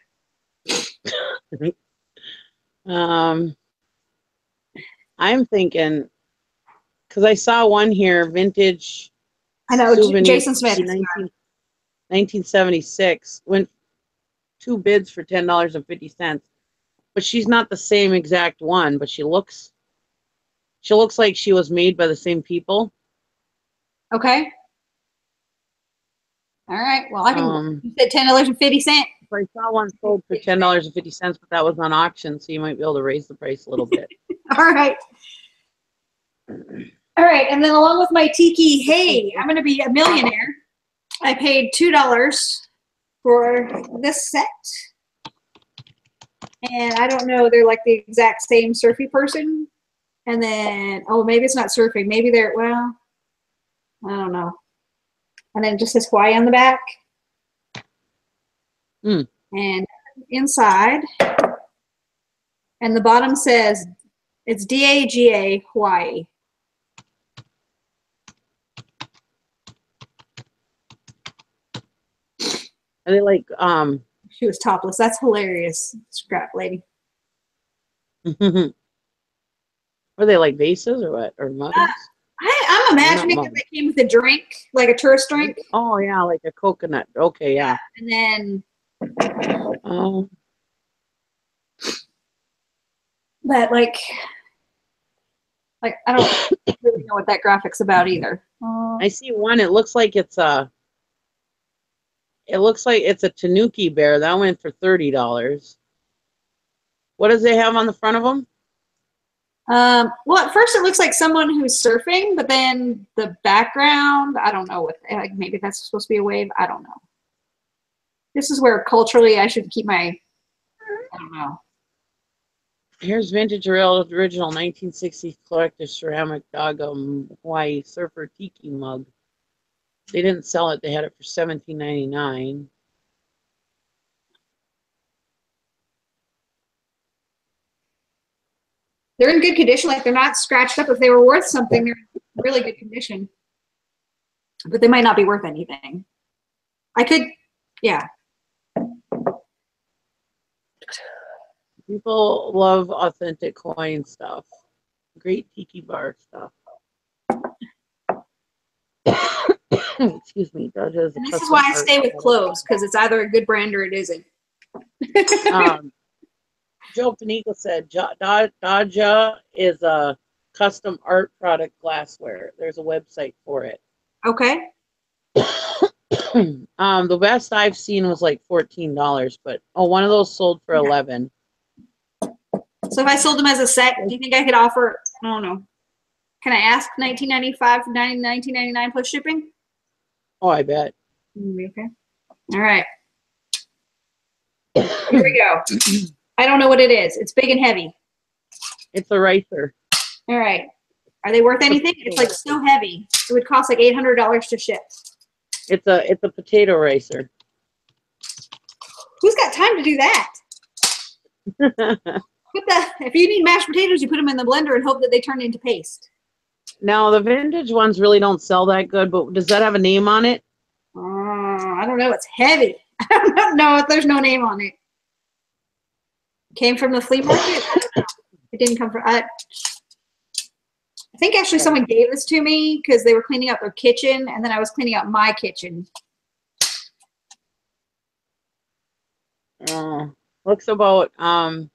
I'm thinking, because I saw one here, vintage. I know, Jason Smith. 1976. Went 2 bids for $10.50. But she's not the same exact one, but she looks like she was made by the same people. Okay. All right. Well, I can. You said $10.50. I saw one sold for $10.50, but that was on auction, so you might be able to raise the price a little bit. All right. All right, and then along with my Tiki, hey, I'm going to be a millionaire. I paid $2 for this set. And I don't know, they're like the exact same surfy person. And then, oh, maybe it's not surfing. Maybe they're, well, I don't know. And then it just says Hawaii on the back. And inside, and the bottom says, it's DAGA Hawaii. Are they like, She was topless. That's hilarious, scrap lady. Were they like vases or what? Or mugs? I'm imagining that they came with a drink, like a tourist drink. Oh, yeah, like a coconut. Okay, yeah. And then... But, like, I don't really know what that graphic's about either. I see one. It looks like it's a... It looks like it's a Tanuki bear. That went for $30. What does it have on the front of them? Well, at first it looks like someone who's surfing, but then the background, I don't know what, like maybe that's supposed to be a wave. I don't know. This is where culturally I should keep my, I don't know. Here's vintage original 1960s collector ceramic Dogum Hawaii Surfer Tiki mug. They didn't sell it. They had it for $17.99. They're in good condition. Like, they're not scratched up. If they were worth something, they're in really good condition. But they might not be worth anything. I could, yeah. People love authentic coin stuff. Great tiki bar stuff. Excuse me. And this is why I stay with clothes, because it's either a good brand or it isn't. Joe Panico said Daja is a custom art product glassware. There's a website for it. Okay. The best I've seen was like $14, but one of those sold for $11. So if I sold them as a set, do you think I could offer, I don't know, can I ask $19.95 for $19.99 plus shipping? Oh, I bet. Okay. All right. Here we go. I don't know what it is. It's big and heavy. It's a ricer. All right. Are they worth anything? It's like so heavy. It would cost like $800 to ship. It's a potato ricer. Who's got time to do that? If you need mashed potatoes, you put them in the blender and hope that they turn into paste. Now, the vintage ones really don't sell that good, but does that have a name on it? I don't know. It's heavy. I don't know if there's no name on it. Came from the flea market? It didn't come from... I think actually someone gave this to me because they were cleaning up their kitchen, and then I was cleaning up my kitchen. Looks about $10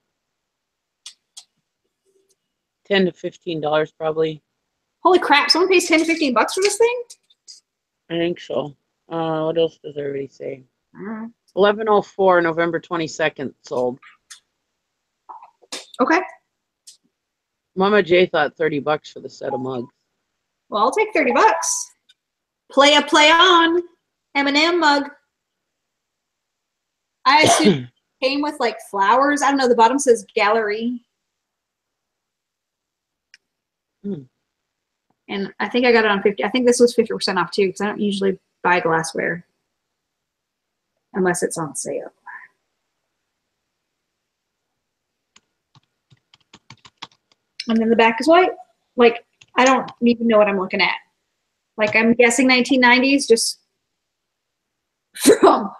to $15 probably. Holy crap! Someone pays $10 to $15 for this thing? I think so. What else does everybody say? 11/04, November 22nd sold. Okay. Mama J thought $30 for the set of mugs. Well, I'll take $30. Play on. M&M mug. I assume it came with like flowers. I don't know. The bottom says gallery. And I think I got it on 50. I think this was 50% off too, because I don't usually buy glassware unless it's on sale. And then the back is white. Like, I don't even know what I'm looking at. Like, I'm guessing 1990s just from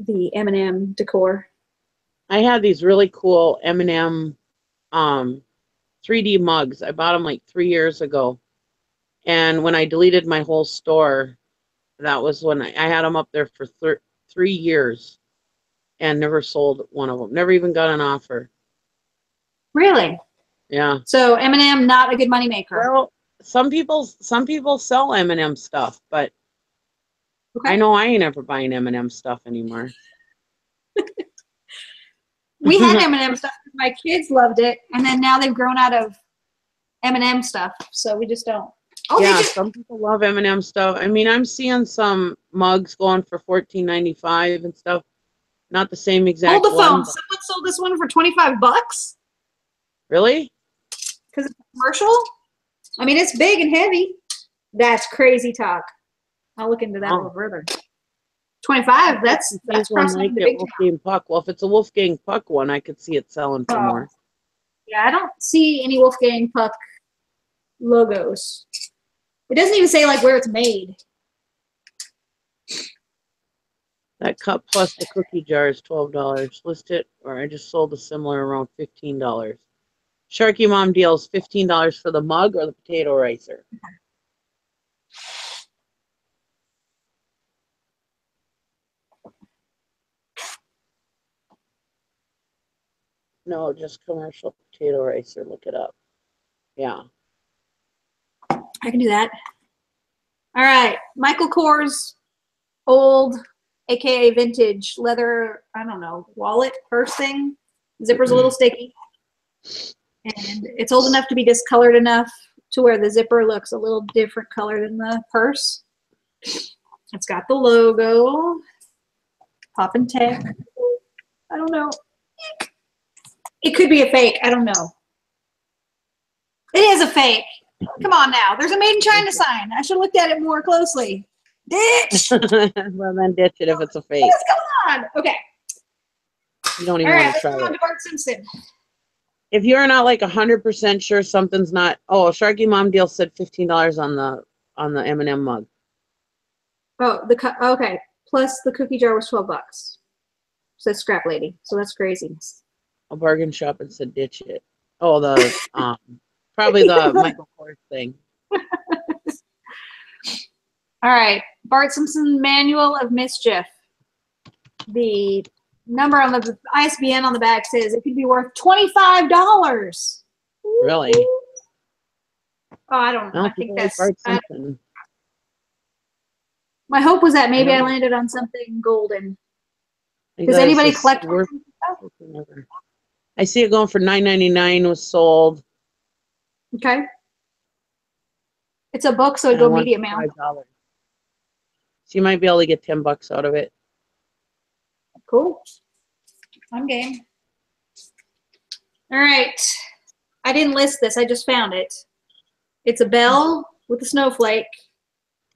the M&M decor. I had these really cool M&M 3D mugs. I bought them like 3 years ago. And when I deleted my whole store, that was when I had them up there for 3 years and never sold one of them. Never even got an offer. Really? Yeah. So M&M not a good moneymaker. Well, some people sell M&M stuff, but okay. I know I ain't ever buying M&M stuff anymore. We had M&M stuff. My kids loved it, and then now they've grown out of M&M stuff, so we just don't. Oh, yeah, some people love M&M stuff. I mean, I'm seeing some mugs going for $14.95 and stuff. Not the same exact. Hold the phone. one, Someone sold this one for $25. Really? Because it's commercial? I mean, it's big and heavy. That's crazy talk. I'll look into that a little further. 25. That's crossing like the big Wolfgang Puck. Well, if it's a Wolfgang Puck one, I could see it selling for more. Yeah, I don't see any Wolfgang Puck logos. It doesn't even say like where it's made. That cup plus the cookie jar is $12. List it, or I just sold a similar around $15. Sharky Mom deals $15 for the mug or the potato ricer. No, just commercial potato ricer. Look it up. Yeah. I can do that. All right. Michael Kors old, aka vintage leather, I don't know, wallet, purse thing. Zipper's a little sticky. And it's old enough to be discolored enough to where the zipper looks a little different color than the purse. It's got the logo. Pop and tag. I don't know. It could be a fake. I don't know. It is a fake. Come on now. There's a Made in China sign. I should have looked at it more closely. Ditch. Well, then ditch it if it's a fake. What's going on? Okay. You don't even All right, want to try let's move on it. to Bart Simpson. If you're not like 100% sure something's not, oh, Sharky Mom Deal said $15 on the M&M mug. Oh, okay. Plus the cookie jar was $12. Says Scrap Lady. So that's crazy. A bargain shop and said ditch it. Oh, the probably the Michael Kors thing. All right, Bart Simpson Manual of Mischief. The number on the ISBN on the back says it could be worth $25. Really? Oh, I don't know. I think like that's. Bart Simpson. My hope was that maybe I landed on something golden. Does Does anybody collect? I see it going for $9.99 was sold. Okay. It's a book, so it'd go medium amount. $5. So you might be able to get $10 out of it. Cool. I'm game. All right. I didn't list this. I just found it. It's a bell with a snowflake.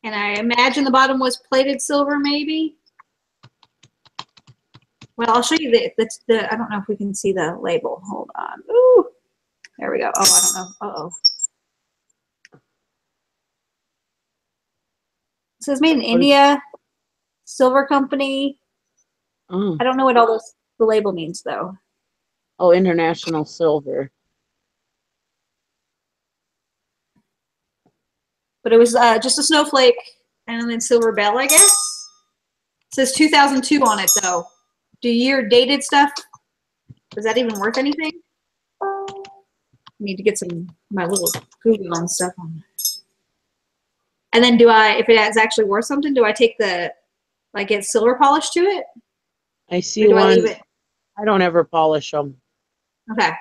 And I imagine the bottom was plated silver, maybe. Well, I'll show you the I don't know if we can see the label. Hold on. Ooh. There we go. Oh, I don't know. Uh-oh. It says made in India, silver company. Oh. I don't know what all the label means, though. Oh, international silver. But it was just a snowflake and then silver bell, I guess. It says 2002 on it, though. Do year dated stuff? Is that even worth anything? I need to get my little Google on stuff on. And then if it is actually worth something, do I take get silver polish to it? I see one. I don't ever polish them. Okay.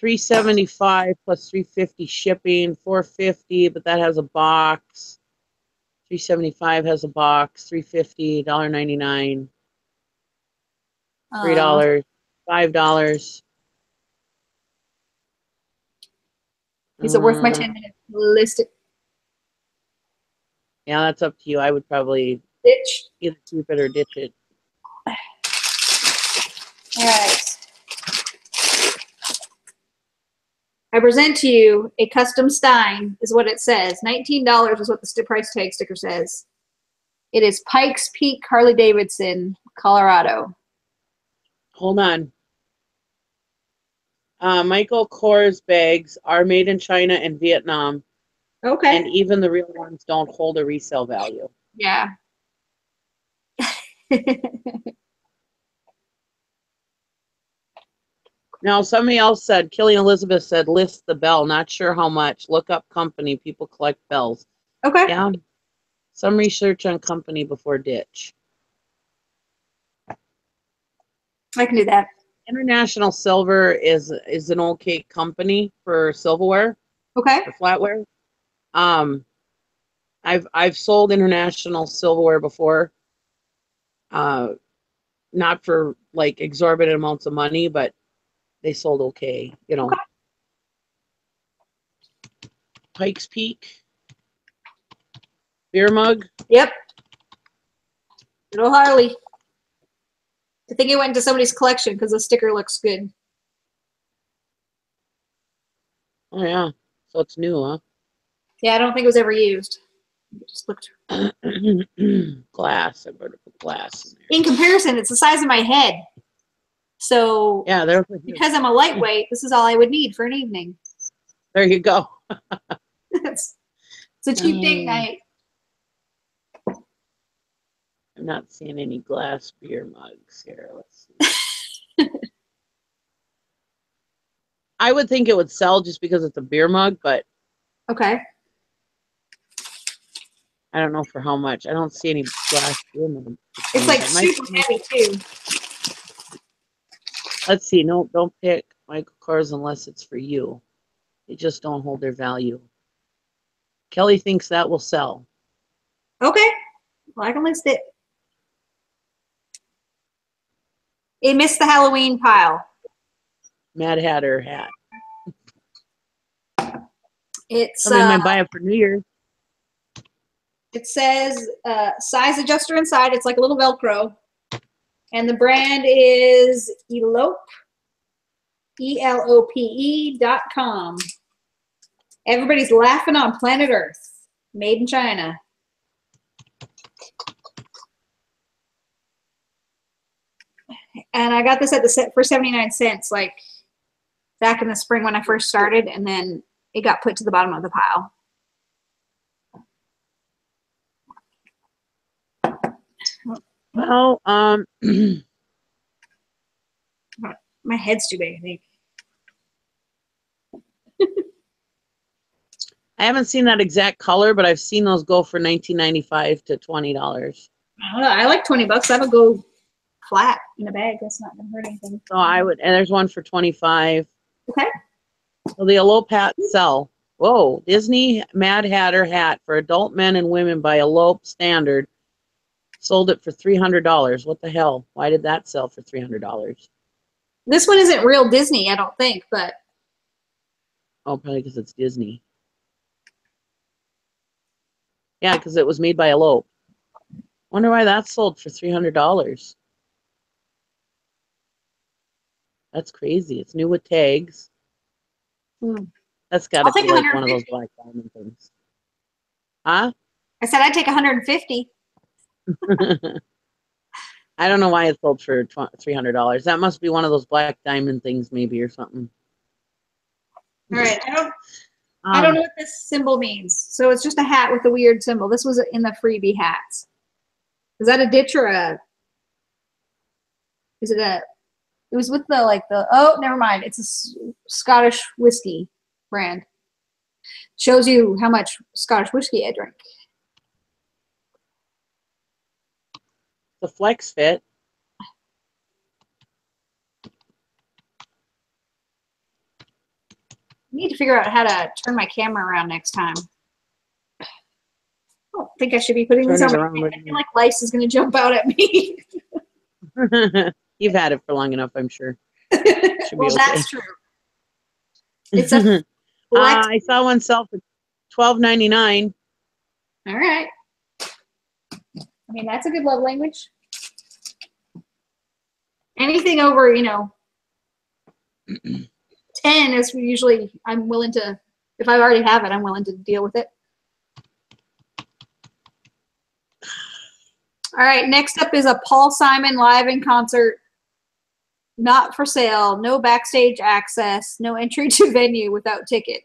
$375 plus $350 shipping, $450, but that has a box. $375 has a box. $350, $1.99. $3, $5. Is it worth my 10 minutes? List it. Yeah, that's up to you. I would probably ditch. Either keep it or ditch it. All right. I present to you a custom Stein, is what it says. $19 is what the price tag sticker says. It is Pikes Peak, Harley Davidson, Colorado. Hold on. Michael Kors bags are made in China and Vietnam. Okay. And even the real ones don't hold a resale value. Yeah. Now, somebody else said, Killian Elizabeth said, list the bell. Not sure how much. Look up company. People collect bells. Okay. Yeah. Some research on company before ditch. I can do that. International Silver is an okay company for silverware. Okay. For flatware. I've sold international silverware before. Not for like exorbitant amounts of money, but they sold okay, you know. Okay. Pikes Peak. Beer mug. Yep. Little Harley. I think it went into somebody's collection because the sticker looks good. Oh, yeah. So it's new, huh? Yeah, I don't think it was ever used. It just looked. Glass. I better put glass in there. In comparison, it's the size of my head. So yeah, because I'm a lightweight, this is all I would need for an evening. There you go. It's a cheap date night. I'm not seeing any glass beer mugs here. Let's see. I would think it would sell just because it's a beer mug, but okay. I don't know for how much. I don't see any glass beer mugs. It's like super heavy too. Let's see. No, don't pick Michael Kors unless it's for you. They just don't hold their value. Kelly thinks that will sell. Okay. Well, I can list it. It missed the Halloween pile. Mad Hatter hat. It's Somebody might buy it for New Year's. it says size adjuster inside. It's like a little Velcro. And the brand is Elope, ELOPE.com. Everybody's laughing on planet Earth. Made in China. And I got this at the set for 79 cents, like back in the spring when I first started, and then it got put to the bottom of the pile. Well, My head's too big, I think. I haven't seen that exact color, but I've seen those go for $19.95 to $20. I don't know. I like 20 bucks. That'll go flat in a bag. That's not gonna hurt anything. So I would, and there's one for 25. Okay. So the Elope hat sell. Whoa, Disney Mad Hatter hat for adult men and women by Elope Standard. Sold it for $300. What the hell? Why did that sell for $300? This one isn't real Disney, I don't think, but Oh, probably because it's Disney. Yeah, because it was made by Elope. Wonder why that sold for $300. That's crazy. It's new with tags. That's got to I'll be take like one of 150. those black diamond things. Huh? I said I'd take 150. I don't know why it sold for $300. That must be one of those black diamond things, maybe, or something. All right. I don't know what this symbol means. So it's just a hat with a weird symbol. This was in the freebie hats. Is that a ditch or a? Is it a? It was with the oh, never mind. It's a Scottish whiskey brand. Shows you how much Scottish whiskey I drink. The flex fit. I need to figure out how to turn my camera around next time. I don't think I should be putting this on my face. I feel like lice is going to jump out at me. You've had it for long enough, I'm sure. Well, okay. That's true. It's a I saw one sell for $12.99. All right. I mean, that's a good love language. Anything over, 10 is usually, I'm willing to, if I already have it, I'm willing to deal with it. All right, next up is a Paul Simon live in concert. Not for sale, no backstage access, no entry to venue without ticket.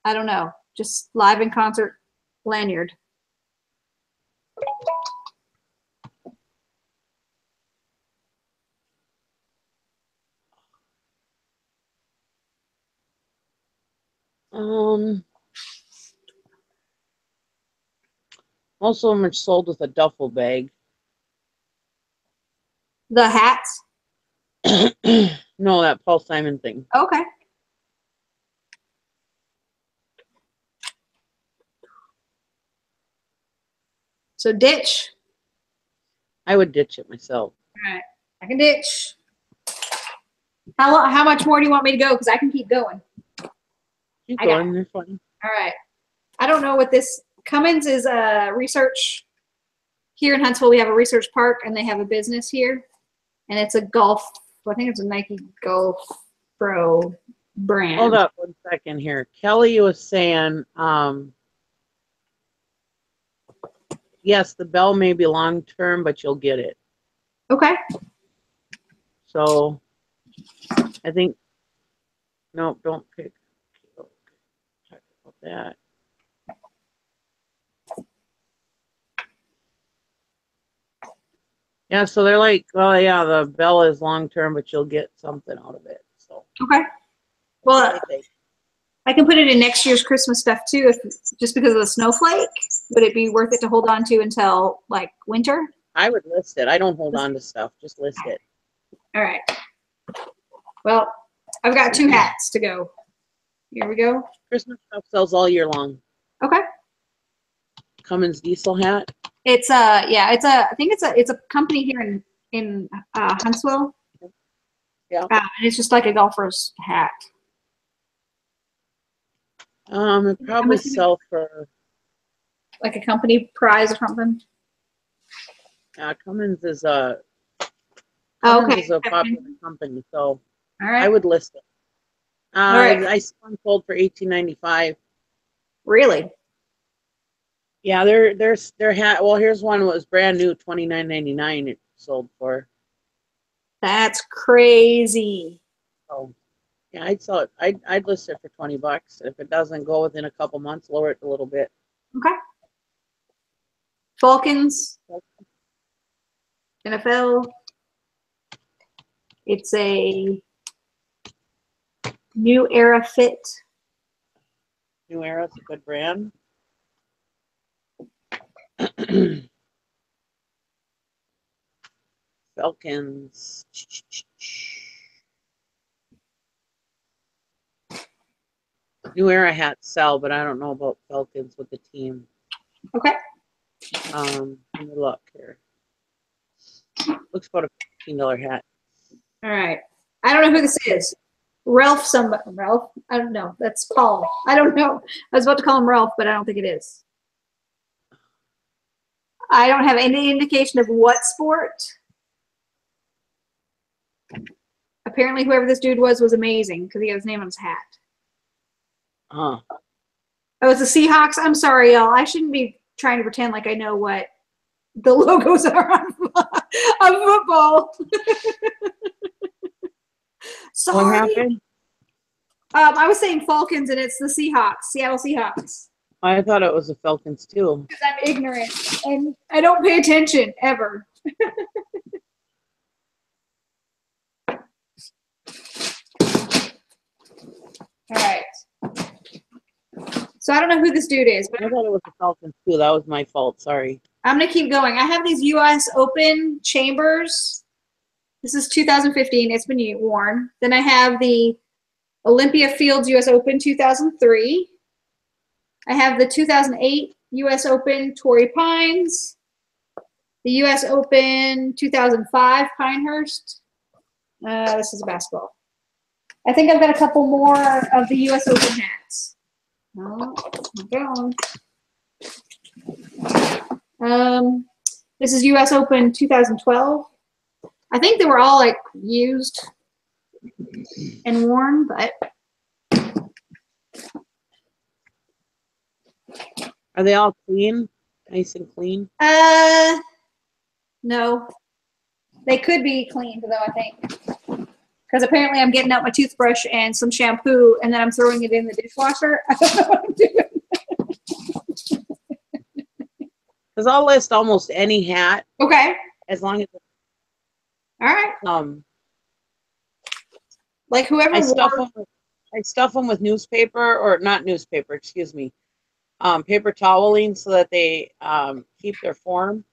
I don't know, just live in concert lanyard. Most of them are sold with a duffel bag. The hats? No, that Paul Simon thing. Okay. So ditch. I would ditch it myself. All right, I can ditch. How much more do you want me to go? Because I can keep going. Keep going, they're fine. All right. I don't know what this, Cummins is a research, here in Huntsville we have a research park and they have a business here. And it's a golf, I think it's a Nike Golf Pro brand. Hold up 1 second here. Kelly was saying, yes, the bell may be long term, but you'll get it. Okay. So I think, no, don't pick. Talk about that. Yeah, so they're like, well, yeah, the bell is long term, but you'll get something out of it. So okay. Well, I can put it in next year's Christmas stuff too, just because of the snowflake. Would it be worth it to hold on to until like winter? I would list it. I don't hold on to stuff. Just list it. All right. Well, I've got 2 hats to go. Here we go. Christmas stuff sells all year long. Okay. Cummins diesel hat. It's I think it's a company here in Huntsville. Yeah. And it's just like a golfer's hat. It probably sell for like a company prize or something. Cummins is a Okay. popular company, so All right. I would list it. All right. I sold for $18.95. Really? Yeah, their hat. Well, here's one that was brand new, $29.99. It sold for. That's crazy. So, yeah, I'd sell it. I'd list it for $20. If it doesn't go within a couple months, lower it a little bit. Okay. Falcons, NFL. It's a New Era fit. New Era's a good brand. Falcons. New Era hats sell, but I don't know about Falcons with the team. Okay. Let me look here. Looks about a $15 hat. All right. I don't know who this is. Ralph somebody. Ralph? I don't know. That's Paul. I don't know. I was about to call him Ralph, but I don't think it is. I don't have any indication of what sport. Apparently, whoever this dude was amazing because he had his name on his hat. Huh. Oh, it's the Seahawks. I'm sorry, y'all. I shouldn't be trying to pretend like I know what the logos are on football. Sorry. What happened? I was saying Falcons, and it's the Seahawks, Seattle Seahawks. I thought it was the Falcons too. Because I'm ignorant and I don't pay attention ever. All right. So I don't know who this dude is, but I thought it was the Falcons too. That was my fault. Sorry. I'm going to keep going. I have these U.S. Open Chambers. This is 2015. It's been worn. Then I have the Olympia Fields U.S. Open 2003. I have the 2008 U.S. Open Torrey Pines. The U.S. Open 2005 Pinehurst. This is a basketball. I think I've got a couple more of the U.S. Open hats. Oh, this is U.S. Open 2012. I think they were all like used and worn, but Are they all clean? Nice and clean? no. They could be cleaned though, I think. Because apparently I'm getting out my toothbrush and some shampoo and then I'm throwing it in the dishwasher. I don't know what I'm doing. Because I'll list almost any hat. Okay. As long as all right. Like whoever I stuff them with newspaper, or not newspaper, excuse me. Paper toweling so that they keep their form.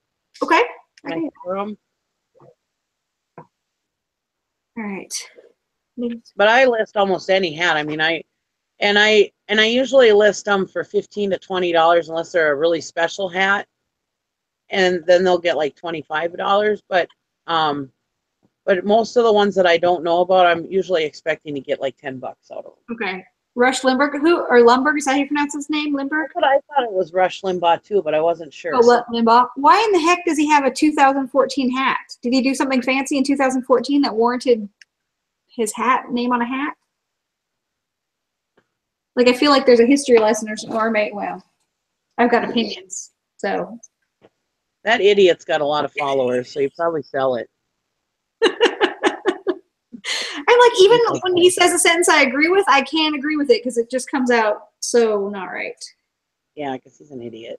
Okay. And I store them. All right. But I list almost any hat. I mean, I usually list them for $15 to $20 unless they're a really special hat, and then they'll get like $25. But most of the ones that I don't know about, I'm usually expecting to get like $10 out of them. Okay. Rush Limburg, Lumberg? Is that how you pronounce his name, Limburg? But I thought it was Rush Limbaugh too, but I wasn't sure. Oh, Limbaugh. Why in the heck does he have a 2014 hat? Did he do something fancy in 2014 that warranted his hat name on a hat? Like I feel like there's a history lesson or well, I've got opinions, so. That idiot's got a lot of followers, so you probably sell it. I'm like, even when he says a sentence I agree with, I can't agree with it because it just comes out so not right. Yeah, because he's an idiot.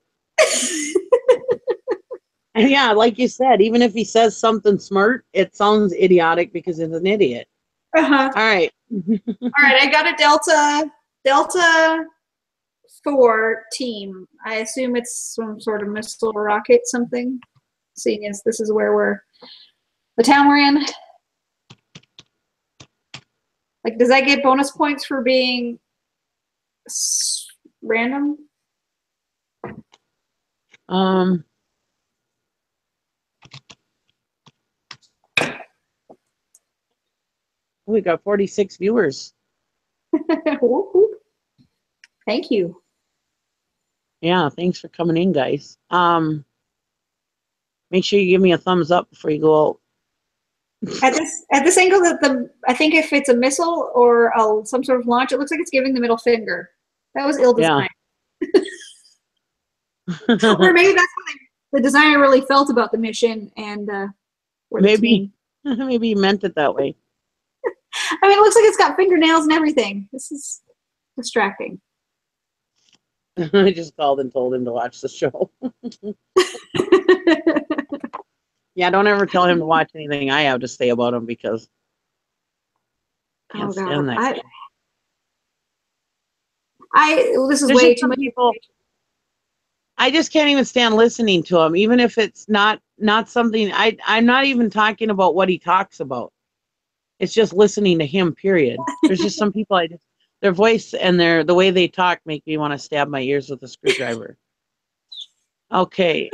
And yeah, like you said, even if he says something smart, it sounds idiotic because he's an idiot. Uh-huh. All right. All right, I got a Delta 4 team. I assume it's some sort of missile rocket something, seeing as this is where the town we're in. Like, does that get bonus points for being random? We got 46 viewers. Whoop, whoop. Thank you. Yeah, thanks for coming in, guys. Make sure you give me a thumbs up before you go out. At this angle, that I think if it's a missile or some sort of launch, it looks like it's giving the middle finger. That was ill designed. Yeah. Or maybe that's what the designer really felt about the mission and maybe he meant it that way. I mean, it looks like it's got fingernails and everything. This is distracting. I just called and told him to watch the show. Yeah, don't ever tell him to watch anything I have to say about him because I can't stand that. This is way too much. People, I just can't even stand listening to him, even if it's not something. I'm not even talking about what he talks about. It's just listening to him. Period. There's just some people their voice and the way they talk make me want to stab my ears with a screwdriver. Okay.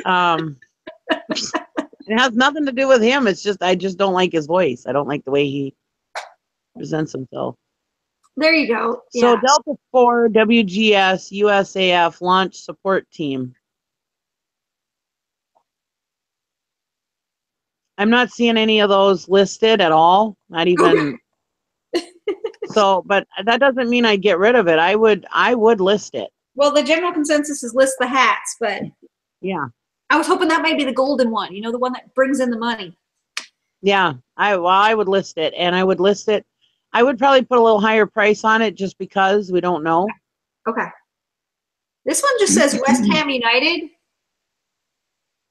It has nothing to do with him. It's just I just don't like his voice. I don't like the way he presents himself. There you go. So yeah. Delta 4 WGS USAF launch support team. I'm not seeing any of those listed at all. Not even. So, but that doesn't mean I get rid of it. I would list it. Well, the general consensus is list the hats, but yeah, I was hoping that might be the golden one. You know, the one that brings in the money. Yeah, I would list it, and I would list it. I would probably put a little higher price on it just because we don't know. Okay. This one just says West Ham United,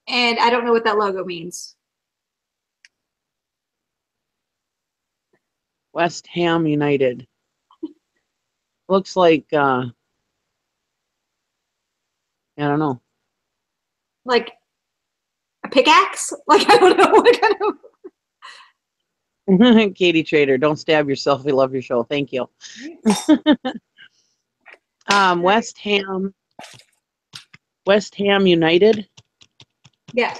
and I don't know what that logo means. West Ham United. Looks like, I don't know. Like a pickaxe? Like, I don't know what kind of. Katie Trader, don't stab yourself. We love your show. Thank you. West Ham United. Yeah.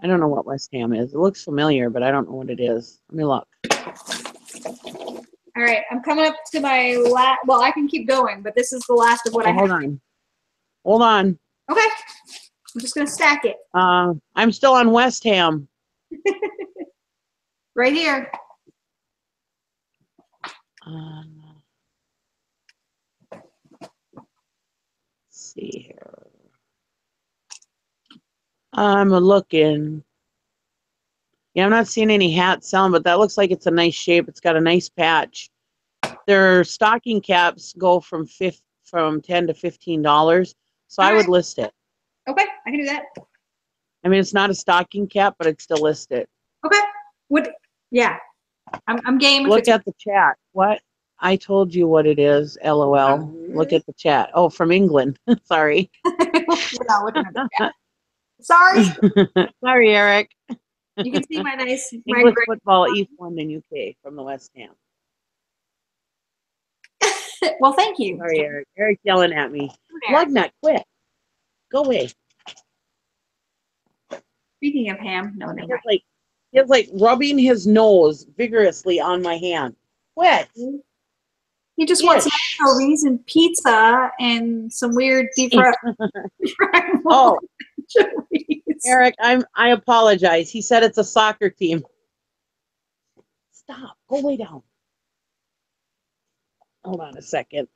I don't know what West Ham is. It looks familiar, but I don't know what it is. Let me look. All right, I'm coming up to my last. Well, I can keep going, but this is the last of what I have. Hold on. Okay. I'm just going to stack it. I'm still on West Ham. Right here. Let's see here. I'm looking. Yeah, I'm not seeing any hats selling, but that looks like it's a nice shape. It's got a nice patch. Their stocking caps go from $10 to $15. So I would list it. Okay, I can do that. I mean, it's not a stocking cap, but I'd still list it. Okay. Yeah. I'm game. Look at the chat. What? I told you what it is. LOL. Look at the chat. Oh, from England. Sorry. We're not looking at the chat. Sorry. Sorry, Eric. You can see my nice English football, East London, UK, from the West Ham. Well, thank you. Sorry, Eric. Eric's yelling at me. Lug nut, quit. Go away. Speaking of ham, no, never mind. He's like rubbing his nose vigorously on my hand. Quit. He just wants anchovies and pizza and some weird deep fried. Oh, Eric, I apologize. He said it's a soccer team. Stop. Go way down. Hold on a second.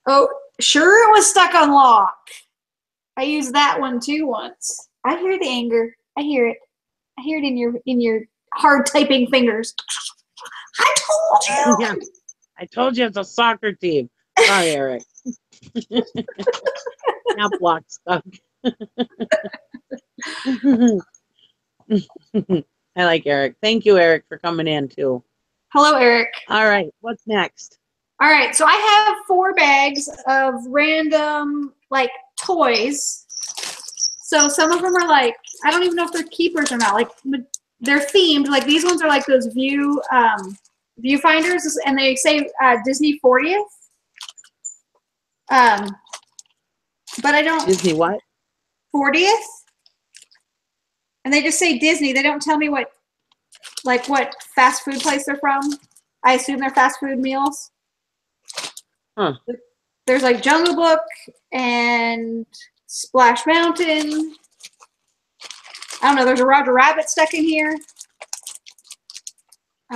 Oh, sure, it was stuck on lock. I used that one too once. I hear the anger. I hear it. I hear it in your hard typing fingers. I told you. Yeah. I told you it's a soccer team. Sorry, Eric. Now block stuck. I like Eric. Thank you, Eric, for coming in too. Hello, Eric. All right, what's next? All right, so I have 4 bags of random like toys. So some of them are like, I don't even know if they're keepers or not. Like they're themed. Like these ones are like those viewfinders, and they say Disney 40th. But I don't. Disney what? 40th. And they just say Disney. They don't tell me what like what fast food place they're from. I assume they're fast food meals. Huh. There's like Jungle Book and Splash Mountain. I don't know. There's a Roger Rabbit stuck in here.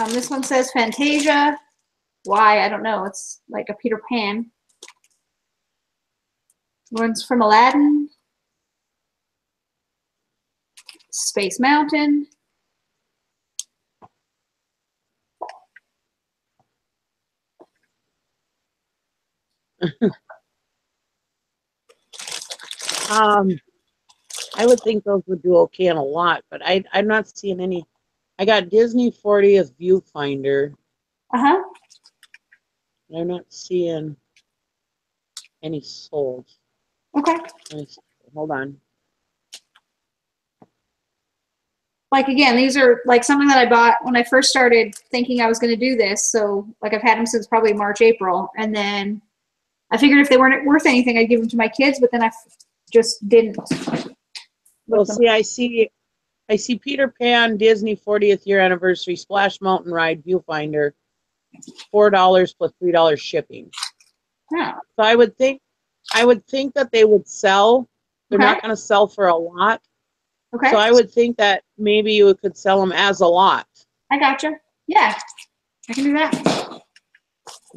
This one says Fantasia. Why? I don't know. It's like a Peter Pan. One's from Aladdin. Space Mountain. I would think those would do okay in a lot, but I'm not seeing any. I got Disney 40th Viewfinder. Uh-huh. I'm not seeing any sold. Okay. Hold on. Like, again, these are like something that I bought when I first started thinking I was going to do this. So, like, I've had them since probably March, April. And then I figured if they weren't worth anything, I'd give them to my kids, but then I just didn't. Well, see, I see Peter Pan Disney 40th year anniversary Splash Mountain Ride Viewfinder, $4 plus $3 shipping. Yeah. So I would think that they would sell. They're not going to sell for a lot. Okay. So I would think that maybe you could sell them as a lot. I gotcha. Yeah, I can do that.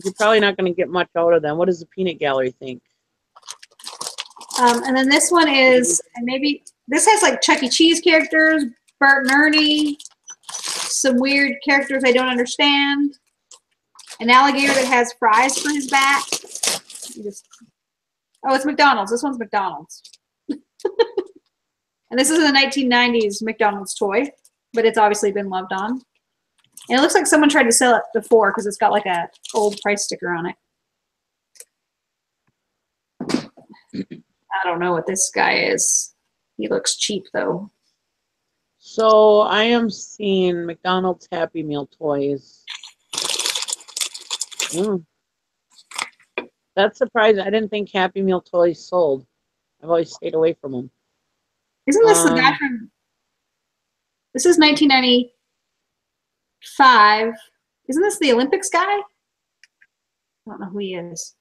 You're probably not going to get much out of them. What does the peanut gallery think? And then this one is, and maybe this has like Chuck E. Cheese characters, Bert and Ernie, some weird characters I don't understand, an alligator that has fries for his back. Oh, it's McDonald's. This one's McDonald's. And this is a 1990s McDonald's toy, but it's obviously been loved on. And it looks like someone tried to sell it before because it's got like a old price sticker on it. I don't know what this guy is. He looks cheap though. So I am seeing McDonald's Happy Meal toys. That's surprising. I didn't think Happy Meal toys sold. I've always stayed away from them. Isn't this the guy from? This is 1995. Isn't this the Olympics guy? I don't know who he is.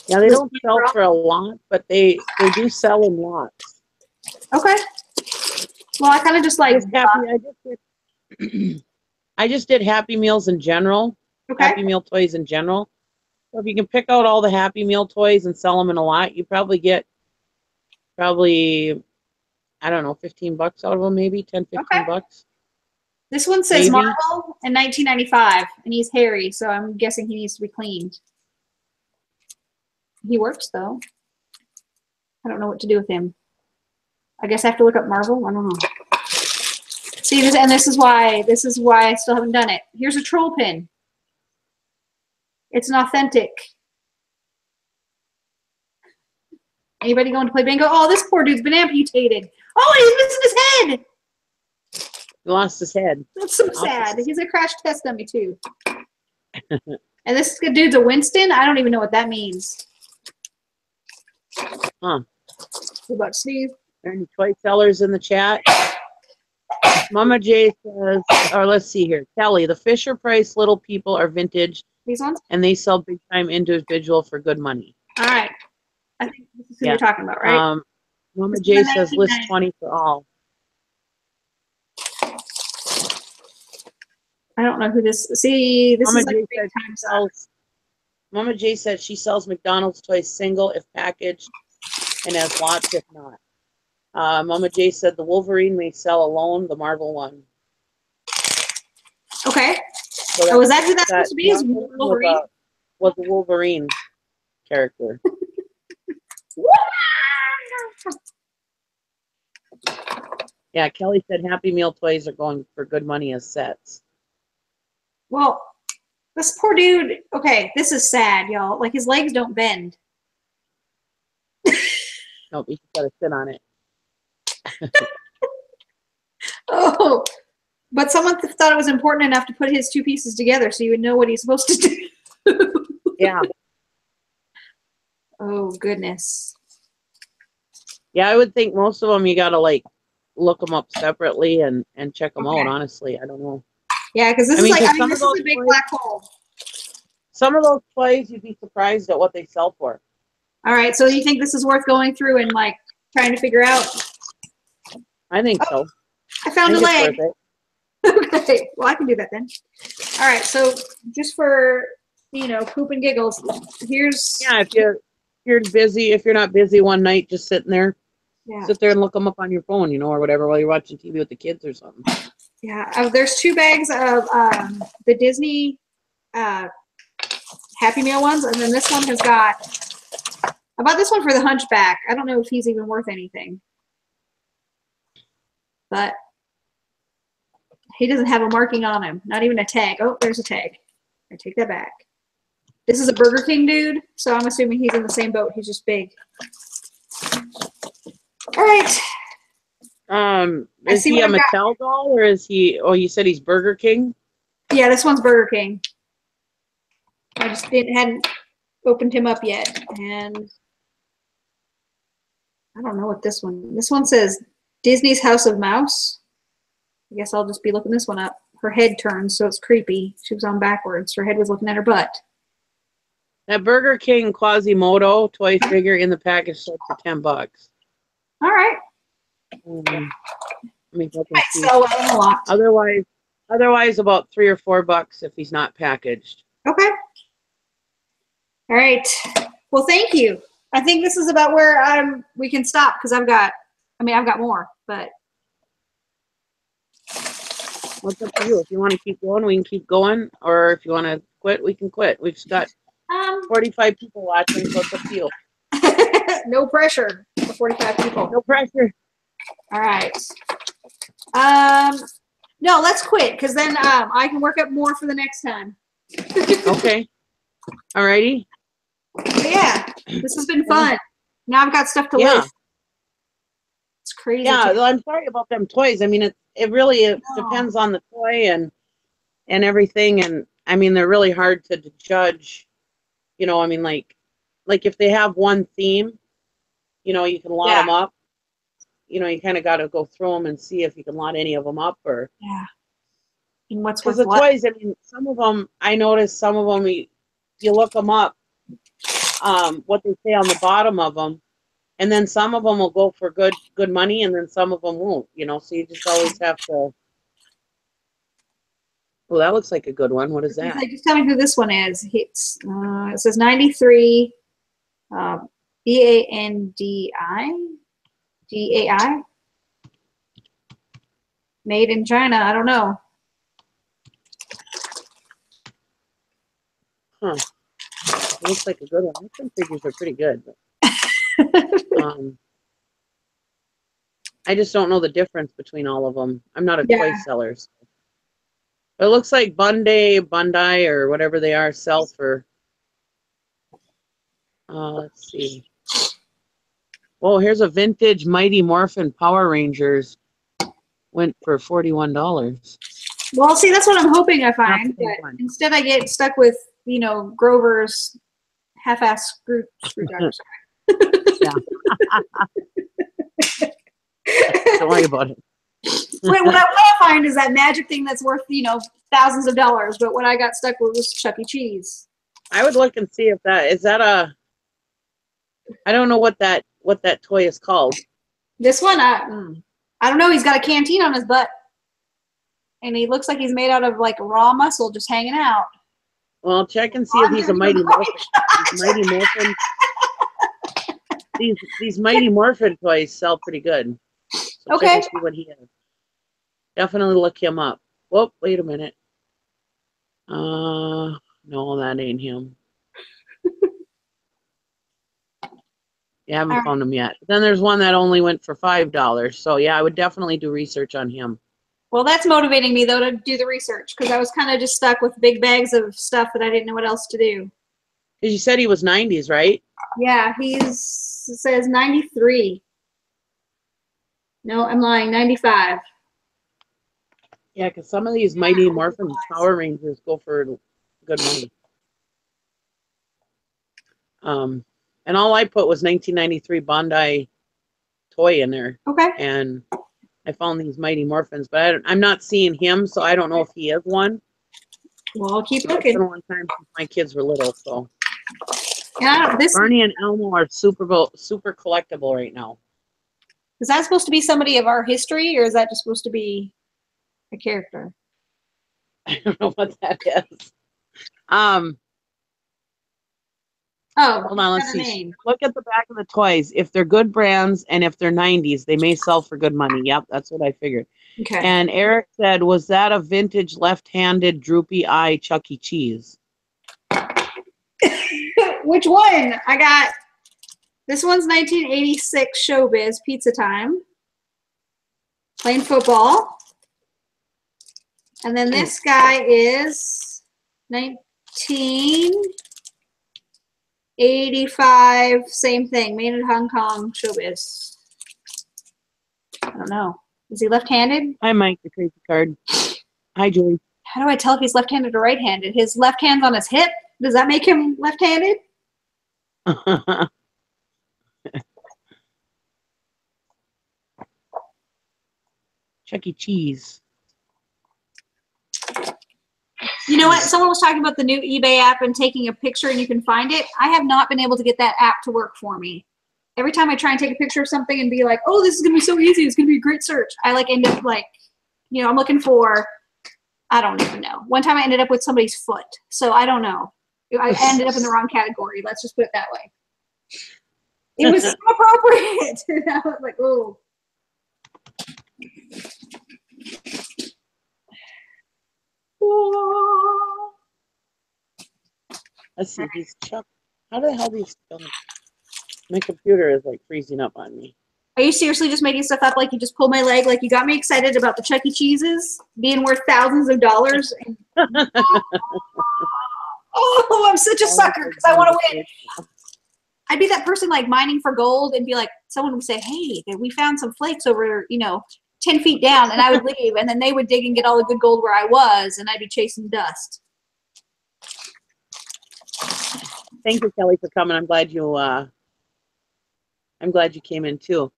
Yeah, they don't sell for a lot, but they do sell in lots. Okay. Well, I kind of just like. I just did Happy Meals in general. Okay. Happy Meal toys in general. So if you can pick out all the Happy Meal toys and sell them in a lot, you probably get I don't know, 15 bucks out of them, maybe 10, 15 bucks. This one says maybe. Marvel in 1995, and he's hairy, so I'm guessing he needs to be cleaned. He works though. I don't know what to do with him. I guess I have to look up Marvel. I don't know. See this, and this is why I still haven't done it. Here's a troll pin. It's an authentic. Anybody going to play bingo? Oh, this poor dude's been amputated. Oh, he's missing his head. He lost his head. That's so sad. He's a crash test dummy too. And this dude's a Winston. I don't even know what that means. Huh. What about Steve? Are there any toy sellers in the chat? Mama J says, or let's see here. Kelly, the Fisher Price Little People are vintage. These ones? And they sell big time individual for good money. All right. I think this is who you're talking about, right? Mama J says list 20 for all. I don't know who this. See, this Mama is like J said she sells. Mama J said she sells McDonald's toys single if packaged, and has lots if not. Mama J said the Wolverine may sell alone, the Marvel one. Okay. So is that who that's supposed to be? Is Wolverine? Was a Wolverine character. Yeah, Kelly said Happy Meal toys are going for good money as sets. Well, this poor dude, okay, this is sad, y'all. Like, his legs don't bend. Nope, you just gotta sit on it. Oh, but someone thought it was important enough to put his two pieces together so you would know what he's supposed to do. Yeah. Oh, goodness. Yeah, I would think most of them you gotta like look them up separately and check them out. Okay. Honestly, I don't know. Yeah, because this I is mean, like, because this is a big black hole. some of those toys you'd be surprised at what they sell for. All right, so you think this is worth going through and like trying to figure out? I think Oh, so. I found I a think it's leg. worth it. Okay, well, I can do that then. All right, so just for, poop and giggles, here's, Yeah, if you're busy, if you're not busy one night, just sitting there, yeah, sit there and look them up on your phone, or whatever, while you're watching TV with the kids or something. yeah. There's 2 bags of the Disney Happy Meal ones, and then this one has got, I bought this one for the Hunchback. I don't know if he's even worth anything, but he doesn't have a marking on him, not even a tag. Oh, there's a tag. I take that back. This is a Burger King dude, so I'm assuming he's in the same boat. He's just big. All right. Is he a Mattel doll, or is he? Oh, you said he's Burger King. Yeah, this one's Burger King. I just hadn't opened him up yet, and I don't know what this one. This one says Disney's House of Mouse. I guess I'll just be looking this one up. Her head turns, so it's creepy. She was on backwards. Her head was looking at her butt. That Burger King Quasimodo toy figure in the package sold for $10. All right. Let me look and Might see. sell well a lot. Otherwise, about $3 or $4 if he's not packaged. Okay. All right. Well, thank you. I think this is about where we can stop because I've got more, but. What's up to you? If you want to keep going, we can keep going. Or if you want to quit, we can quit. We've got 45 people watching, so it's up to you. No pressure for 45 people. No pressure. All right. No, let's quit because then I can work up more for the next time. Okay. All righty. Yeah, this has been fun. Now I've got stuff to list. It's crazy. Yeah, I'm sorry about them toys. I mean, it really depends on the toy and everything. And I mean, they're really hard to judge. I mean, like if they have one theme, you can lot them up. You kind of got to go through them and see if you can lot any of them up or. Yeah. And what's because the toys? I mean, some of them I noticed. Some of them you look them up, what they say on the bottom of them. And then some of them will go for good money, and then some of them won't, so you just always have to. Well, that looks like a good one. What is that? Just tell me who this one is. It says 93 BANDI GAI. Made in China. I don't know. Huh. It looks like a good one. Some figures are pretty good. But, I just don't know the difference between all of them. I'm not a toy seller. So. It looks like Bandai, or whatever they are, sell for. Let's see. Oh, here's a vintage Mighty Morphin Power Rangers. Went for $41. Well, see, that's what I'm hoping I find. But instead, I get stuck with Grover's half-ass screwdrivers. Yeah. Don't worry about it. What I want to find is that magic thing that's worth, thousands of dollars. But what I got stuck with was Chuck E. Cheese. I would look and see if is that a. I don't know what that toy is called. This one, I don't know. He's got a canteen on his butt, and he looks like he's made out of like raw muscle, just hanging out. Well, check and see if he's a Mighty Morphin. Mighty Morphin. These Mighty Morphin toys sell pretty good. So okay. Check and see what he is. Definitely look him up. Whoop, wait a minute. No, that ain't him. You haven't found him yet. Then there's one that only went for $5. So yeah, I would definitely do research on him. Well, that's motivating me though to do the research because I was kind of just stuck with big bags of stuff that I didn't know what else to do. Because you said he was 90s, right? Yeah, it says 93. No, I'm lying, 95. Yeah, because some of these Mighty Morphin Power Rangers go for good money. And all I put was 1993 Bandai toy in there. Okay. And I found these Mighty Morphins, but I'm not seeing him, so I don't know if he is one. Well, I'll keep It's looking. been a long time since my kids were little, so. Yeah, Barney and Elmo are super collectible right now. Is that supposed to be somebody of our history, or is that just supposed to be a character? I don't know what that is. Oh, hold on, let's see. Look at the back of the toys. If they're good brands and if they're 90s, they may sell for good money. Yep, that's what I figured. Okay. And Eric said, was that a vintage left-handed droopy eye Chuck E. Cheese? Which one? I got, this one's 1986 Showbiz Pizza Time. Playing football. And then this guy is 1985, same thing, made in Hong Kong, Showbiz. I don't know. Is he left-handed? Hi, Mike, the crazy card. Hi, Julie. How do I tell if he's left-handed or right-handed? His left hand's on his hip. Does that make him left-handed? Chuck E. Cheese. You know what? Someone was talking about the new eBay app and taking a picture and you can find it. I have not been able to get that app to work for me. Every time I try and take a picture of something and be like, oh, this is going to be so easy. It's going to be a great search. I like end up like, you know, I'm looking for, I don't even know. One time I ended up with somebody's foot. So I don't know. I ended up in the wrong category. Let's just put it that way. It was so appropriate. I was like, oh. Let's see, he's Chuck. How the hell do you spell it? My computer is like freezing up on me. Are you seriously just making stuff up like you just pulled my leg? Like you got me excited about the Chuck E. Cheeses being worth thousands of dollars? Oh, I'm such a sucker because I want to win. I'd be that person like mining for gold and be like, someone would say, hey, we found some flakes over, you know, 10 feet down, and I would leave, and then they would dig and get all the good gold where I was, and I'd be chasing dust. Thank you, Kelly, for coming. I'm glad you came in too.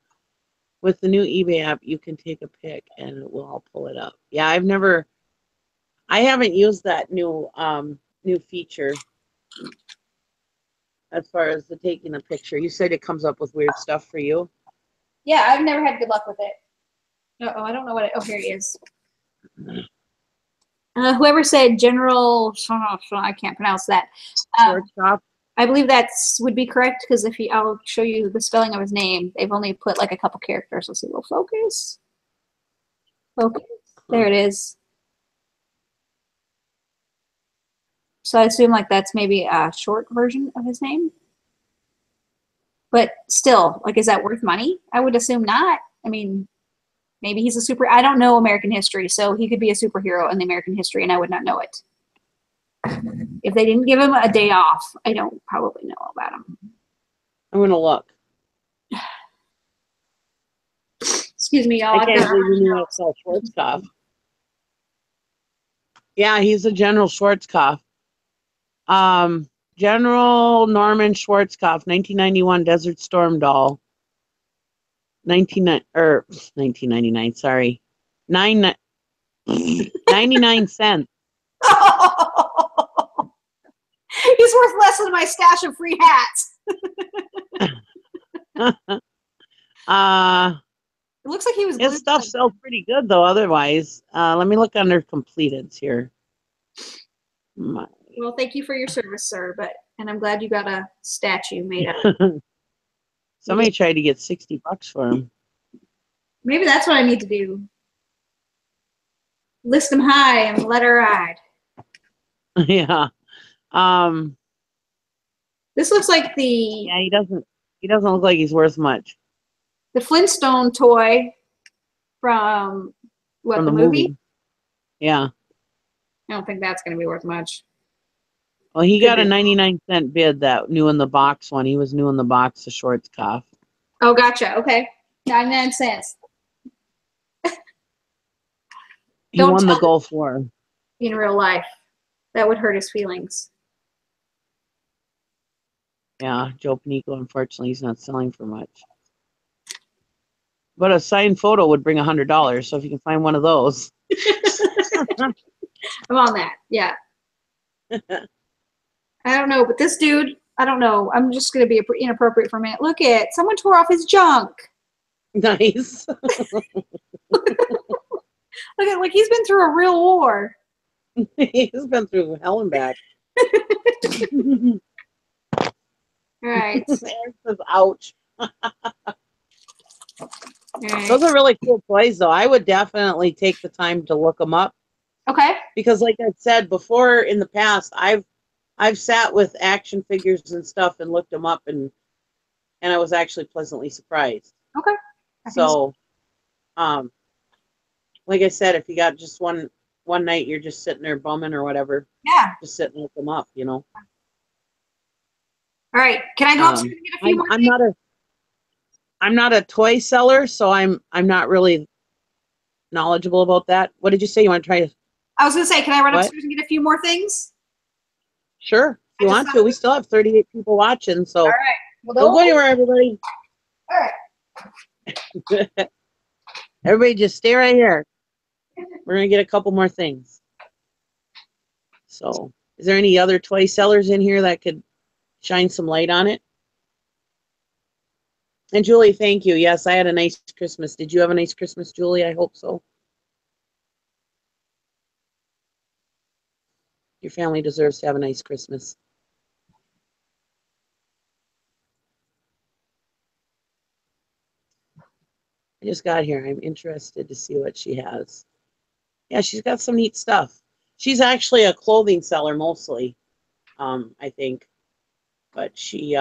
With the new eBay app, you can take a pic and it will all pull it up. Yeah, I haven't used that new new feature as far as the taking a picture. You said it comes up with weird stuff for you. Yeah, I've never had good luck with it. Uh-oh, I don't know what it, oh, here he is. Whoever said General, I can't pronounce that. I believe that's would be correct because if I'll show you the spelling of his name. They've only put like a couple characters. Let's see, we'll focus. Focus. There it is. So I assume like that's maybe a short version of his name. But still, like, is that worth money? I would assume not. I mean, maybe he's a super, I don't know American history, so he could be a superhero in the American history and I would not know it. If they didn't give him a day off, I don't probably know about him. I'm going to look. Excuse me, y'all. I can't believe you knew how to spell Schwarzkopf. Yeah, he's a General Schwarzkopf. General Norman Schwarzkopf, 1991 Desert Storm doll. 1999, sorry. 99 cents. He's worth less than my stash of free hats. It looks like he was. His stuff sells pretty good though. Otherwise, let me look under completeds here. Well, thank you for your service, sir. And I'm glad you got a statue made up. Somebody tried to get $60 for him. Maybe that's what I need to do. List them high and let her ride. Yeah. This looks like the. Yeah, he doesn't look like he's worth much. The Flintstone toy from what, from the movie? Yeah. I don't think that's going to be worth much. Well, he got a 99-cent bid, that new in the box one. He was new in the box, the Schwarzkopf. Oh, gotcha. Okay. 99 cents. He won the Gulf War. In real life. That would hurt his feelings. Yeah, Joe Panico, unfortunately, he's not selling for much. But a signed photo would bring $100. So if you can find one of those. I'm on that. Yeah. I don't know, but this dude, I don't know. I'm just going to be inappropriate for a minute. Look at someone tore off his junk. Nice. Look at, like, he's been through a real war. He's been through hell and back. Right. Eric says, ouch. Right. Those are really cool toys, though. I would definitely take the time to look them up. Okay. Because, like I said before, in the past, I've sat with action figures and stuff and looked them up, and I was actually pleasantly surprised. Okay. So, like I said, if you got just one night, you're just sitting there bumming or whatever. Yeah. Just sit and look them up, you know. All right. Can I go upstairs and get a few more things? I'm not a toy seller, so I'm not really knowledgeable about that. What did you say? You want to try to? I was going to say, can I run upstairs and get a few more things? Sure, if you want to. We still have 38 people watching, so all right. Well, don't go anywhere, everybody. All right. Everybody just stay right here. We're going to get a couple more things. So, is there any other toy sellers in here that could shine some light on it? And Julie, thank you. Yes, I had a nice Christmas. Did you have a nice Christmas, Julie? I hope so. Your family deserves to have a nice Christmas. I just got here. I'm interested to see what she has. Yeah, she's got some neat stuff. She's actually a clothing seller mostly, I think. But she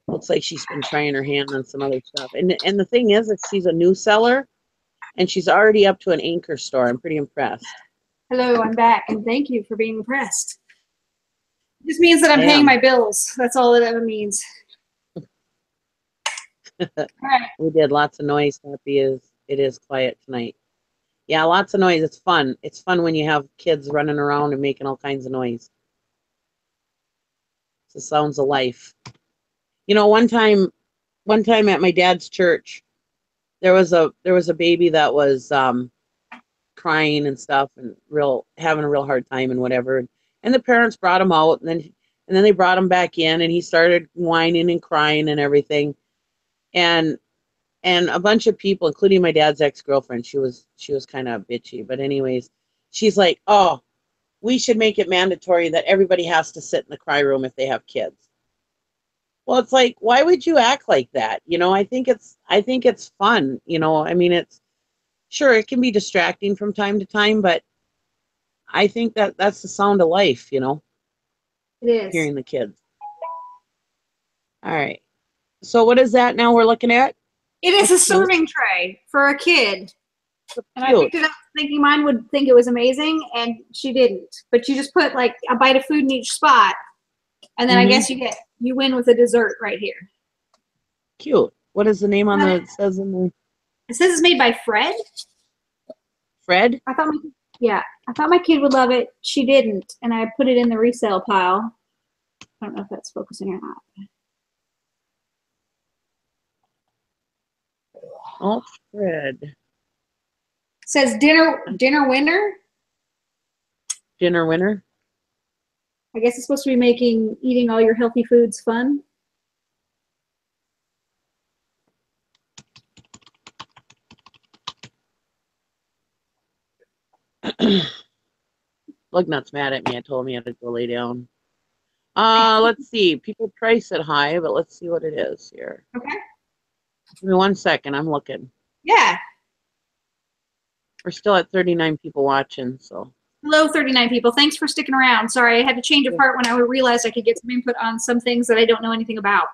looks like she's been trying her hand on some other stuff. And the thing is that she's a new seller, and she's already up to an anchor store. I'm pretty impressed. Hello, I'm back, and thank you for being impressed. It just means that I'm paying my bills. That's all it ever means. All right. We did lots of noise. Happy it is quiet tonight. Yeah, lots of noise. It's fun. It's fun when you have kids running around and making all kinds of noise. It's the sounds of life. You know, one time at my dad's church, there was a baby that was crying and stuff and having a real hard time and whatever. And the parents brought him out, and then they brought him back in, and he started whining and crying and everything. And a bunch of people, including my dad's ex-girlfriend, she was kind of bitchy. But anyways, she's like, oh, we should make it mandatory that everybody has to sit in the cry room if they have kids. Well, it's like, why would you act like that? You know, I think it's fun. You know, I mean, it's sure it can be distracting from time to time, but I think that's the sound of life, you know. It is. Hearing the kids. All right. So what is that now we're looking at? It is a serving tray for a kid. And I picked it up thinking mine would think it was amazing, and she didn't. But you just put like a bite of food in each spot, and then I guess you win with a dessert right here. Cute. What is the name on the? It says in the. It says it's made by Fred. Fred? I thought my kid would love it. She didn't, and I put it in the resale pile. I don't know if that's focusing or not. Oh, Fred. It says dinner winner. Dinner winner. I guess it's supposed to be eating all your healthy foods fun. Lugnut's mad at me. I told him he had to go lay down. Let's see. People price it high, but let's see what it is here. Okay. Give me 1 second. I'm looking. Yeah. We're still at 39 people watching, so. Hello, 39 people. Thanks for sticking around. Sorry, I had to change a part when I realized I could get some input on some things that I don't know anything about.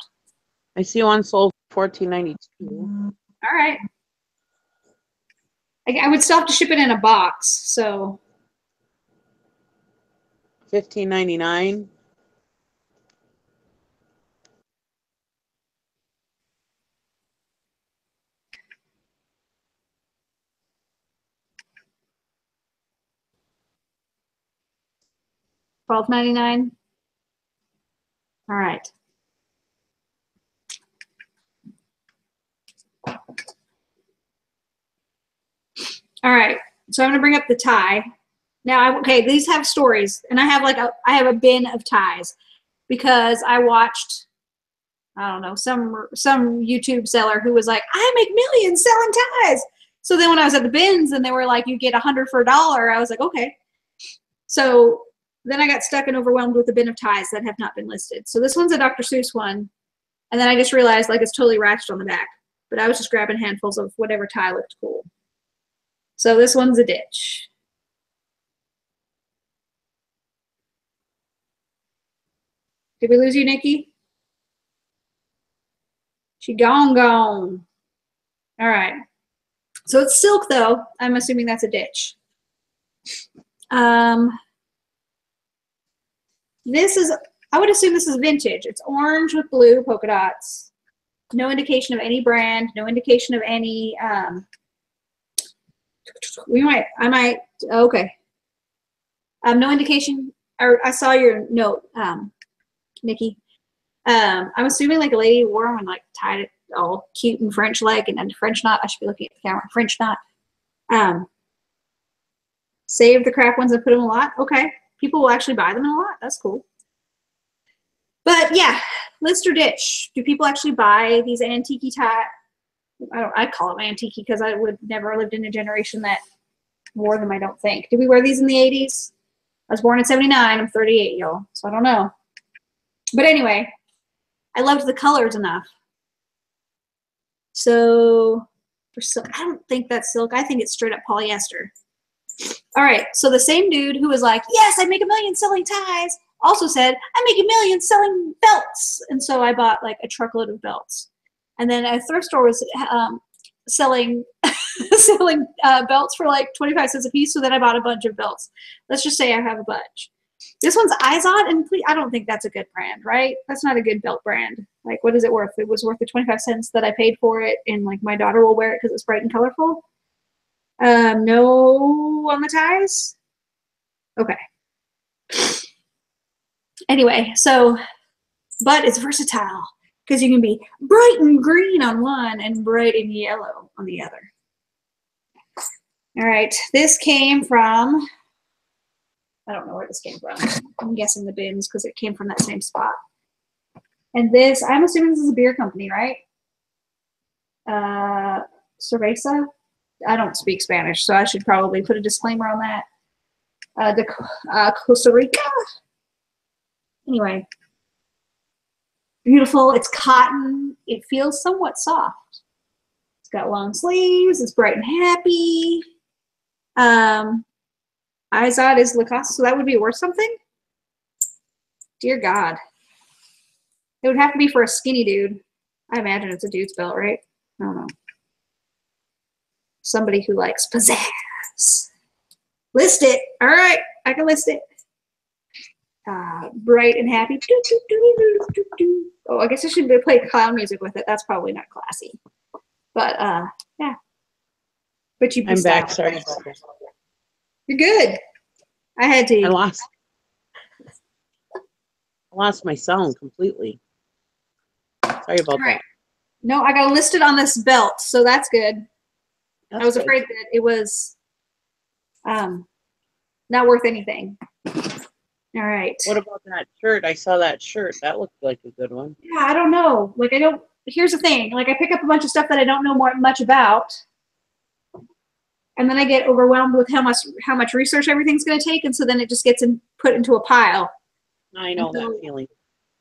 I see one sold $14.92. All right. I would still have to ship it in a box, so. $15.99. $12.99. All right. All right. So I'm going to bring up the tie. Now, okay, these have stories, and I have a bin of ties because I watched, I don't know, some YouTube seller who was like, I make millions selling ties. So then when I was at the bins and they were like, you get 100 for $1, I was like, okay. So then I got stuck and overwhelmed with a bin of ties that have not been listed. So this one's a Dr. Seuss one. And then I just realized like it's totally ratched on the back. But I was just grabbing handfuls of whatever tie looked cool. So this one's a ditch. Did we lose you, Nikki? She gone. All right. So it's silk though. I'm assuming that's a ditch. This is, I would assume this is vintage. It's orange with blue polka dots. No indication of any brand. No indication of any, okay. No indication, or I saw your note, Nikki. I'm assuming like a lady wore them and like tied it all cute and French like and then French knot. I should be looking at the camera. French knot. Save the crap ones and put them in a lot. Okay. People will actually buy them in a lot. That's cool. But yeah, list or ditch. Do people actually buy these antique tie? I call them antique because I would never lived in a generation that wore them, I don't think. Did we wear these in the 80s? I was born in 79. I'm 38, y'all. So I don't know. But anyway, I loved the colors enough. So for silk, I don't think that's silk. I think it's straight up polyester. All right, so the same dude who was like, yes, I make $1 million selling ties, also said, I make $1 million selling belts. And so I bought like a truckload of belts. And then a thrift store was selling selling belts for like 25 cents a piece. So then I bought a bunch of belts. Let's just say I have a bunch. This one's Izod, and I don't think that's a good brand, right? That's not a good belt brand. Like, what is it worth? It was worth the 25 cents that I paid for it, and like my daughter will wear it because it's bright and colorful. No on the ties. Okay. Anyway, so, but it's versatile because you can be bright and green on one and bright and yellow on the other. All right, this came from, I don't know where this came from. I'm guessing the bins because it came from that same spot. And this, I'm assuming this is a beer company, right? Cerveza? I don't speak Spanish, so I should probably put a disclaimer on that. Costa Rica. Anyway, beautiful. It's cotton. It feels somewhat soft. It's got long sleeves. It's bright and happy. Izod is Lacoste, so that would be worth something? Dear God. It would have to be for a skinny dude. I imagine it's a dude's belt, right? I don't know. Somebody who likes pizzazz. List it. All right, I can list it. Bright and happy. Oh, I guess I should play clown music with it. That's probably not classy. But yeah. But you. I'm back. Sorry. You're good. I had to. I lost my sound completely. Sorry about that. No, I got listed on this belt, so that's good. I was afraid that it was not worth anything. All right. What about that shirt? I saw that shirt. That looked like a good one. Yeah, I don't know. Like, here's the thing. Like, I pick up a bunch of stuff that I don't know much about. And then I get overwhelmed with how much research everything's going to take. And so then it just gets put into a pile. I know that feeling.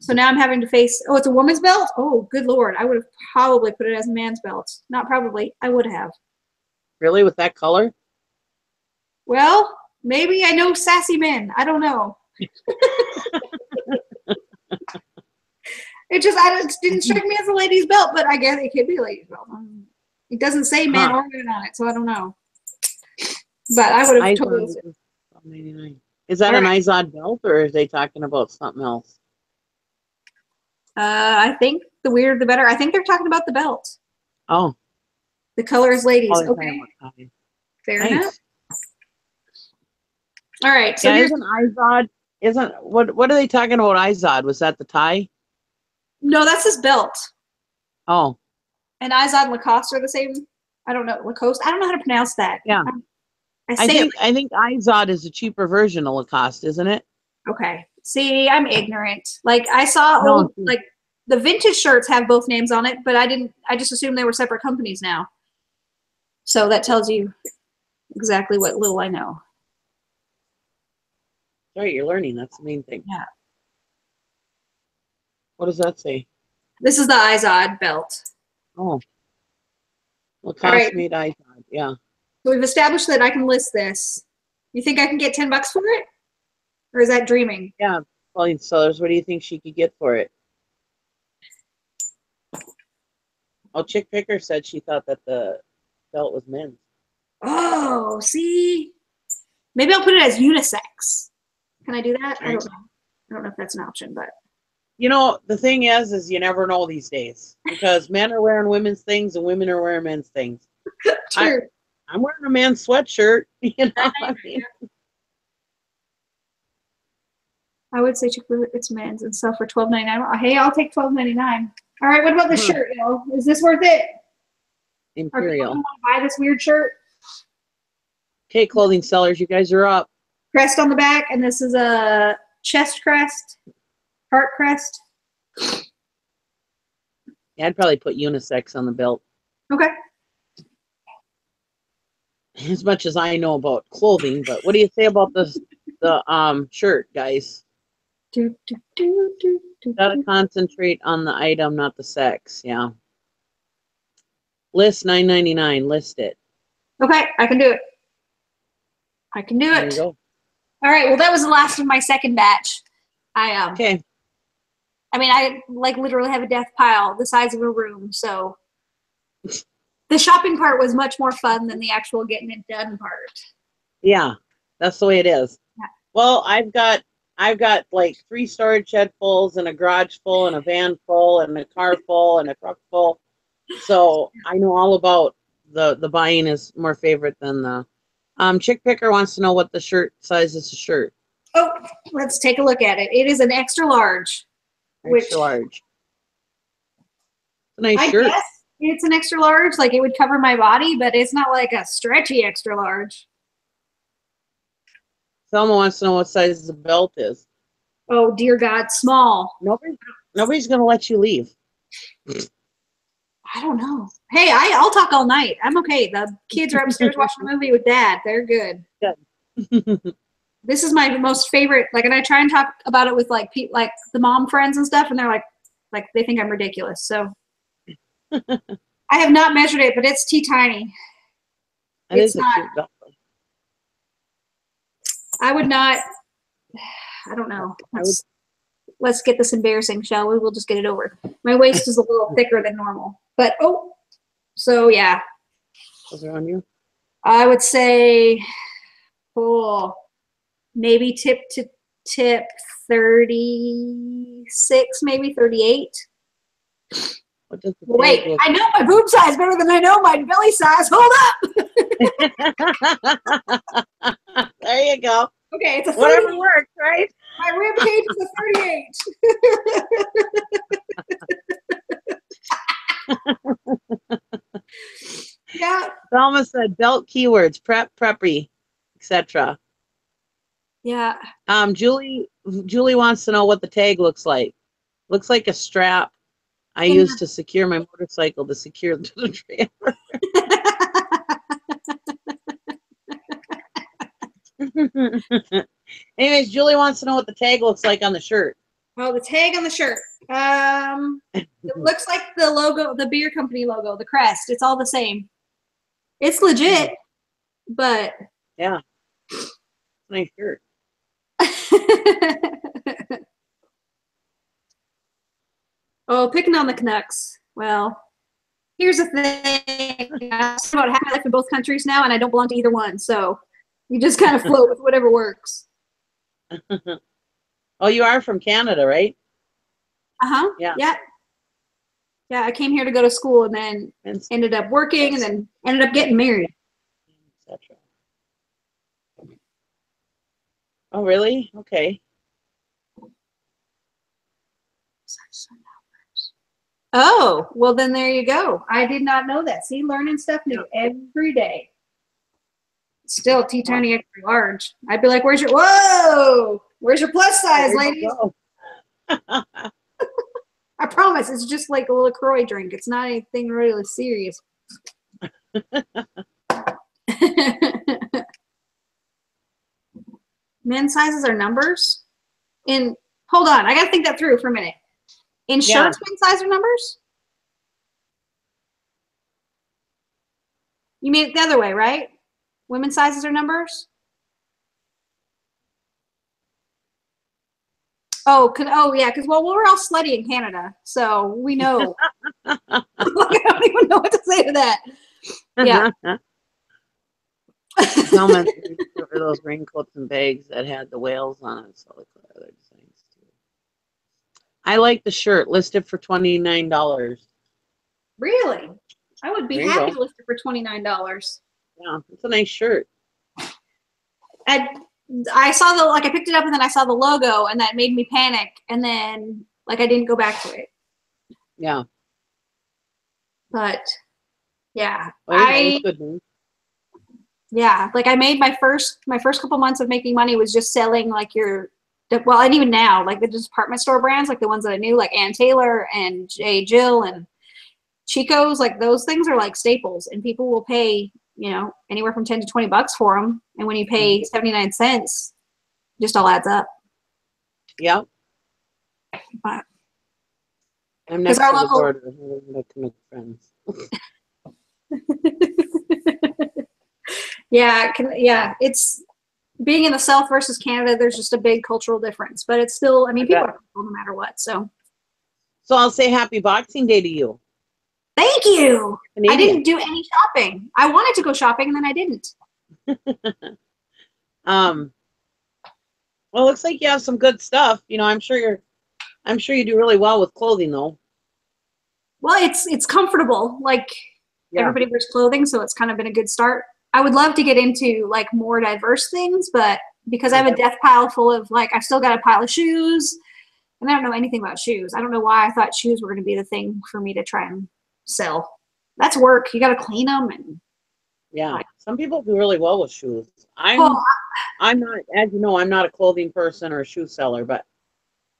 So now I'm having to face, oh, it's a woman's belt? Oh, good Lord. I would have probably put it as a man's belt. Not probably. I would have. Really? With that color? Well, maybe I know sassy men. I don't know. It didn't strike me as a lady's belt, but I guess it could be a lady's belt. It doesn't say man or woman on it, so I don't know. But I would have totally. Is that an Izod belt, or are they talking about something else? I think the weirder the better. I think they're talking about the belt. Oh. The color is ladies. Okay. Fair enough. All right. So yeah, isn't Izod? What are they talking about? Izod? Was that the tie? No, that's his belt. Oh. And Izod and Lacoste are the same. I don't know. Lacoste. I don't know how to pronounce that. Yeah. I think Izod is a cheaper version of Lacoste, isn't it? Okay. See, I'm ignorant. Like I saw No. old, like the vintage shirts have both names on it, but I just assumed they were separate companies now. So that tells you exactly what little I know. Right, you're learning. That's the main thing. Yeah. What does that say? This is the Izod belt. Oh. Lacoste right. made Izod, yeah. So we've established that I can list this. You think I can get $10 for it? Or is that dreaming? Yeah, Pauline Sellers, what do you think she could get for it? Oh, Chick Picker said she thought that the belt was men's. Oh, see? Maybe I'll put it as unisex. Can I do that? I don't know. I don't know if that's an option, but. You know, the thing is you never know these days because men are wearing women's things and women are wearing men's things. True. I'm wearing a man's sweatshirt, you know. I mean, I would say it's men's and sell for $12.99. Hey, I'll take $12.99. All right, what about the shirt? You know, is this worth it? Imperial. Or want to buy this weird shirt? Okay, Clothing Sellers, you guys are up. Crest on the back, and this is a chest crest, heart crest. Yeah, I'd probably put unisex on the belt. Okay. As much as I know about clothing, but what do you say about the shirt, guys? Gotta concentrate on the item, not the sex. Yeah. List $9.99. List it. Okay, I can do it. I can do There it. you go. All right. Well, that was the last of my second batch. Okay. I mean, I like literally have a death pile the size of a room. So the shopping part was much more fun than the actual getting it done part. Yeah, that's the way it is. Yeah. Well, I've got like 3 storage shed fulls and a garage full and a van full and a car full and a truck full. So I know all about the buying is more favorite than the Chick Picker wants to know what the shirt size is. A shirt. Oh, let's take a look at it. It is an extra large. Extra large. It's a nice shirt. Guess it's an extra large. Like it would cover my body, but it's not like a stretchy extra large. Thelma wants to know what size the belt is. Oh dear God, small. Nobody's gonna let you leave. I don't know. Hey, I'll talk all night. I'm okay. The kids are upstairs watching a movie with Dad. They're good. Good. This is my most favorite. Like, and I try and talk about it with like like the mom friends and stuff, and they're like they think I'm ridiculous. So I have not measured it, but it's tiny. It's not. Cute belt. I would not. I don't know. Let's get this embarrassing, shall we? We'll just get it over. My waist is a little thicker than normal, but so yeah. Those are on you. I would say, maybe tip to tip 36, maybe 38. Wait, I know my boob size better than I know my belly size. Hold up. There you go. Okay, it's a 38. Whatever works, right? My rib cage is a 38. Yeah. Thelma said belt keywords, prep, preppy, etc. Yeah. Julie wants to know what the tag looks like. Looks like a strap I use to secure my motorcycle to secure to the trailer. Anyways, Julie wants to know what the tag looks like on the shirt. Oh, the tag on the shirt. It looks like the logo, the beer company logo, the crest. It's all the same. It's legit, but yeah, nice shirt. Oh, picking on the Canucks. Well, here's the thing. I'm about half my life in both countries now, and I don't belong to either one. So you just kind of float with whatever works. Oh, you are from Canada, right? Uh-huh. Yeah. Yeah. Yeah, I came here to go to school and then ended up working and then ended up getting married. Oh, really? Okay. Oh, well then there you go. I did not know that. See, learning stuff new every day. Still T-Tony extra large. I'd be like, where's your, whoa, where's your plus size, There you ladies? go. I promise, it's just like a LaCroix drink. It's not anything really serious. Men's sizes are numbers? Hold on, I gotta think that through for a minute. In shirts, men's size are numbers? You mean it the other way, right? Women's sizes are numbers? Oh, yeah, because well, we're all slutty in Canada, so we know. I don't even know what to say to that. Yeah. Someone for those raincoats and bags that had the whales on it. So other designs too. I like the shirt listed for $29. Really? I would be happy to list it for $29. Yeah, it's a nice shirt. I saw I picked it up and then I saw the logo and that made me panic, and then I didn't go back to it. Yeah. But yeah, yeah, I made my first couple months of making money was just selling and even now the department store brands, the ones that I knew, like Ann Taylor and J. Jill and Chico's, those things are staples, and people will pay, anywhere from 10 to 20 bucks for them. And when you pay 79 cents, just all adds up. Yep. But I'm next to the border. I'm going to make friends. Yeah, it's being in the South versus Canada. There's just a big cultural difference, but it's still, people are cool no matter what. So I'll say happy Boxing Day to you. Thank you. Canadian. I didn't do any shopping. I wanted to go shopping and then I didn't. Well, it looks like you have some good stuff. I'm sure you do really well with clothing though. Well, it's comfortable. Everybody wears clothing, so it's kind of been a good start. I would love to get into more diverse things, but because I have a death pile full of I've still got a pile of shoes, and I don't know anything about shoes. I don't know why I thought shoes were going to be the thing for me to try and sell. That's work. You got to clean them, and some people do really well with shoes. I'm not, as you know, I'm not a clothing person or a shoe seller, but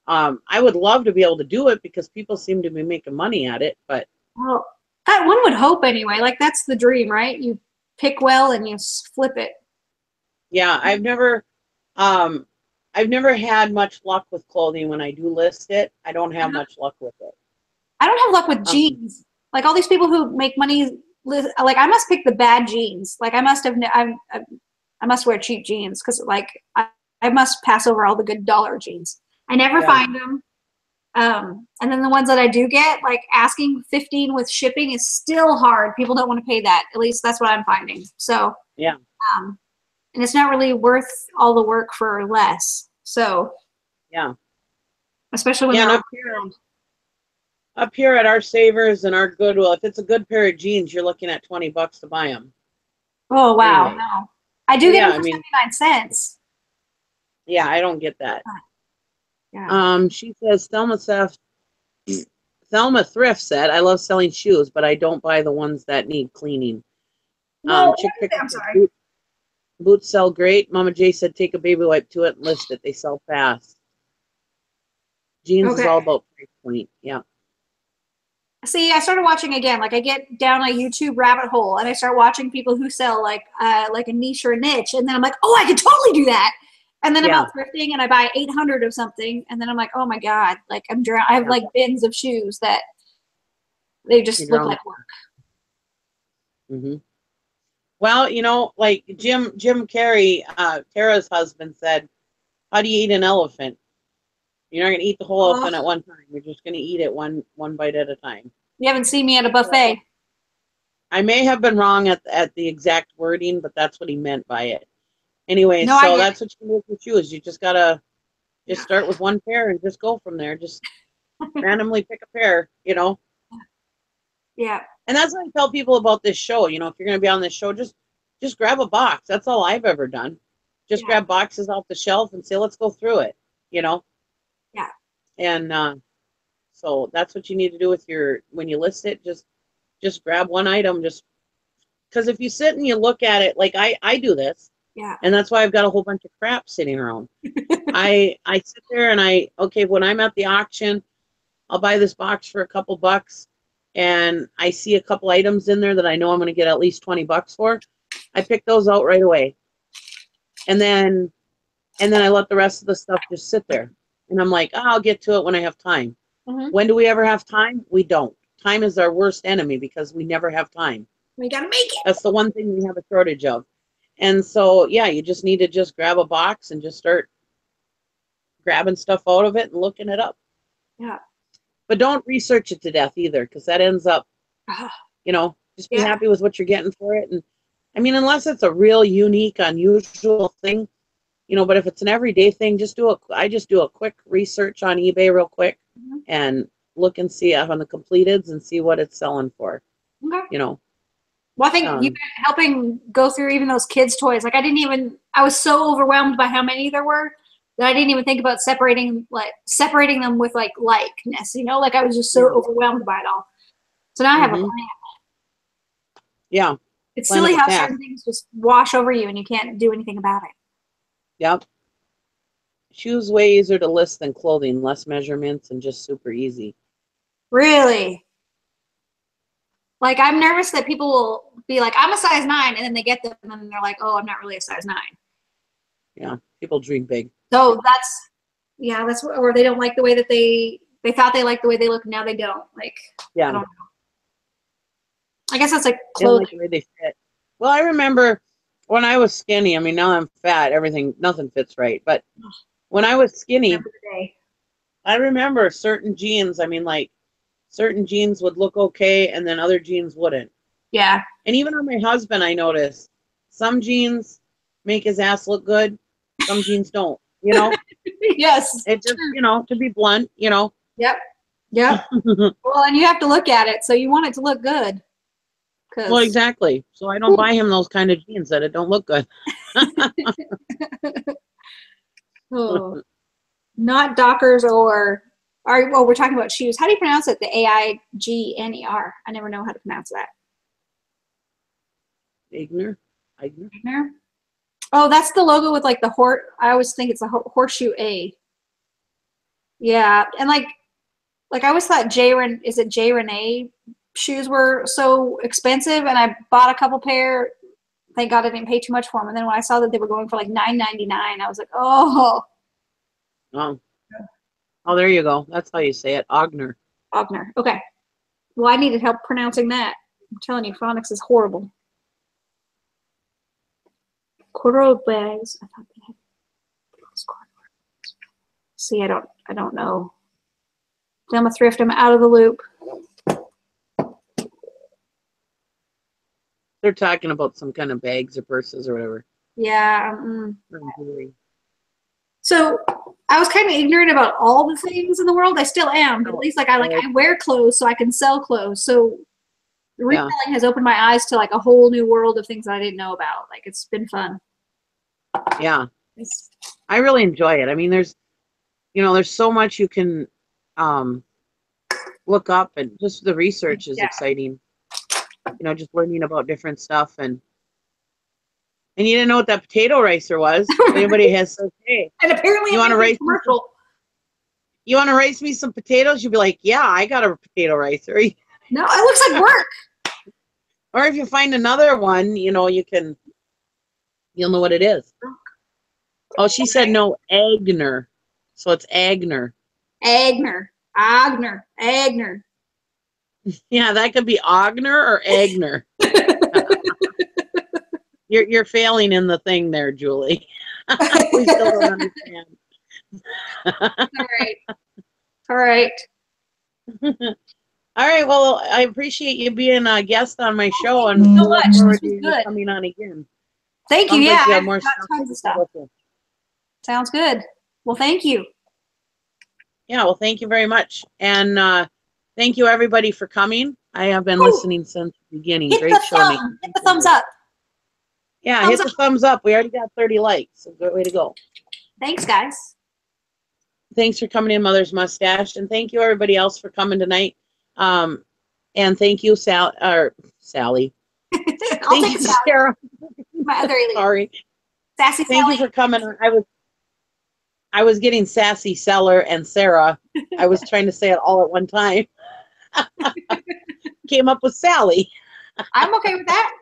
I would love to be able to do it because people seem to be making money at it. But one would hope anyway. That's the dream, right? You pick well and you flip it. Yeah, I've never had much luck with clothing. When I do list it, I don't have much luck with it. I don't have luck with jeans. All these people who make money, I must pick the bad jeans. I must wear cheap jeans because I must pass over all the good dollar jeans. I never find them. And then the ones that I do get, asking $15 with shipping is still hard. People don't want to pay that. At least that's what I'm finding. So yeah. And it's not really worth all the work for less. So yeah. Especially when they're up here at our Savers and our Goodwill, if it's a good pair of jeans, you're looking at $20 to buy them. Oh wow! Anyway. No, I do get them for 79 cents. Yeah, I don't get that. Yeah. She says Thelma Thrift said, "I love selling shoes, but I don't buy the ones that need cleaning." No, I'm sorry. Boots sell great. Mama J said, "Take a baby wipe to it and list it. They sell fast." Jeans is all about price point. Yeah. See, I started watching again. I get down a YouTube rabbit hole and I start watching people who sell a niche or a niche, and then I'm like, oh, I could totally do that. And then I'm out thrifting and I buy 800 of something, and then I'm like, oh my god, I'm drowned. I have bins of shoes that they just look like work. Mm-hmm. Well, Jim Carrey, Tara's husband said, "How do you eat an elephant? You're not going to eat the whole elephant at one time. You're just going to eat it one bite at a time." You haven't seen me at a buffet. I may have been wrong at the exact wording, but that's what he meant by it. Anyway, so that's what you do with your shoes. You just got to just start with one pair and just go from there. Just randomly pick a pair, Yeah. And that's what I tell people about this show. If you're going to be on this show, just grab a box. That's all I've ever done. Just grab boxes off the shelf and say, let's go through it, Yeah. And so that's what you need to do with when you list it. Just grab one item, just because if you sit and you look at it, like I do this, Yeah. and that's why I've got a whole bunch of crap sitting around. I sit there and okay, when I'm at the auction, I'll buy this box for a couple bucks, and I see a couple items in there that I know I'm going to get at least 20 bucks for. I pick those out right away, and then I let the rest of the stuff just sit there. And I'm like, oh, I'll get to it when I have time. When do we ever have time? We don't. Time is our worst enemy because we never have time. We gotta make it. That's the one thing we have a shortage of. And so, yeah, you just need to just grab a box and just start grabbing stuff out of it and looking it up. Yeah. But don't research it to death either, because that ends up, you know, just be happy with what you're getting for it. And I mean, unless it's a real unique, unusual thing, you know, but if it's an everyday thing, I just do a quick research on eBay real quick and look and see on the completeds and see what it's selling for. Okay. You know. Well, I think you've been helping go through even those kids' toys. Like I was so overwhelmed by how many there were that I didn't even think about separating them with like likeness, you know, like I was just so overwhelmed by it all. So now I have a plan. Yeah. It's silly how certain things just wash over you and you can't do anything about it. Yep. Shoes way easier to list than clothing, less measurements and just super easy. Really? Like, I'm nervous that people will be like, I'm a size 9, and then they get them, and they're like, oh, I'm not really a size 9. Yeah, people dream big. So that's, or they don't like the way that they thought they liked the way they look, and now they don't. Like, yeah. I don't know. I guess that's like clothing. They don't like the way they fit. Well, I remember when I was skinny, I mean, now I'm fat, nothing fits right. But when I was skinny, I remember certain jeans, I mean, like, certain jeans would look okay, and then other jeans wouldn't. Yeah. And even on my husband, I noticed some jeans make his ass look good, some jeans don't, you know? Yes. It just, you know, to be blunt, you know? Yep. Yep. Well, and you have to look at it, so you want it to look good. Well, exactly. So I don't buy him those kind of jeans that it don't look good. Oh. Not Dockers or we're talking about shoes. How do you pronounce it? The Aigner. I never know how to pronounce that. Aigner. Oh, that's the logo with like the I always think it's a horseshoe A. Yeah, and like I always thought J. Renee shoes were so expensive, and I bought a couple pair. Thank God I didn't pay too much for them. And then when I saw that they were going for like $9.99, I was like, oh. Oh, there you go. That's how you say it. Aigner. Okay. Well, I needed help pronouncing that. I'm telling you, phonics is horrible. Corduroy bags. I thought they had those corduroy. See, I don't know. I'm a thrift. I'm out of the loop. They're talking about some kind of bags or purses or whatever. Yeah. So I was kind of ignorant about all the things in the world. I still am, but at least I wear clothes so I can sell clothes. So reselling has opened my eyes to like a whole new world of things that I didn't know about. Like, it's been fun. Yeah. I really enjoy it. I mean, there's so much you can look up, and just the research is exciting. You know, just learning about different stuff, and you didn't know what that potato ricer was. Anybody has said, hey, and apparently you want to rice me some potatoes? You'd be like, yeah, I got a potato ricer. No, it looks like work. Or if you find another one, you know, you'll know what it is. Oh, she said no, Aigner. So it's Aigner. Aigner. Yeah, that could be Aigner or Aigner. You're failing in the thing there, Julie. We still don't understand. All right. All right. Well, I appreciate you being a guest on my show, and so look much. forward to you coming on again. Thank you. Sounds like I've more got tons of stuff. Sounds good. Well, thank you. Yeah. Well, thank you very much, and thank you everybody for coming. I have been listening since the beginning. Great show. Hit the thumbs up. Yeah, hit the thumbs up. We already got 30 likes. So good way to go. Thanks, guys. Thanks for coming in, Mother's Mustache, and thank you everybody else for coming tonight. And thank you, Sally. I'll Thank take you, Sally, Sarah. my other alien. Sorry. Sassy Thank Sally. you for coming. I was getting Sassy, Seller, and Sarah. I was trying to say it all at one time. Came up with Sally. I'm okay with that.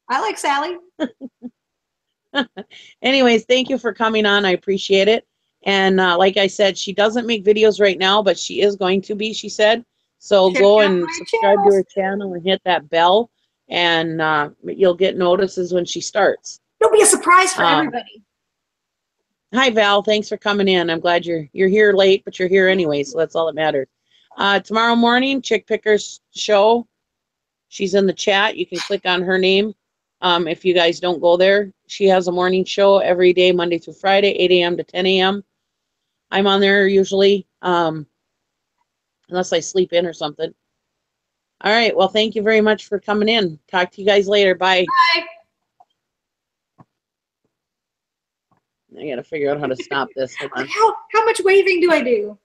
I like Sally. Anyways, thank you for coming on. I appreciate it. And like I said, she doesn't make videos right now, but she is going to be, she said. So Check go out and my subscribe to channels. her channel and hit that bell, and you'll get notices when she starts. It'll be a surprise for Um, everybody. Hi, Val. Thanks for coming in. I'm glad you're here late, but you're here anyway, so that's all that matters. Tomorrow morning, Chick Picker's show. She's in the chat. You can click on her name. If you guys don't go there, she has a morning show every day, Monday through Friday, 8 a.m. to 10 a.m. I'm on there usually, unless I sleep in or something. All right. Well, thank you very much for coming in. Talk to you guys later. Bye. Bye. I got to figure out how to stop this. Hold on. How much waving do I do?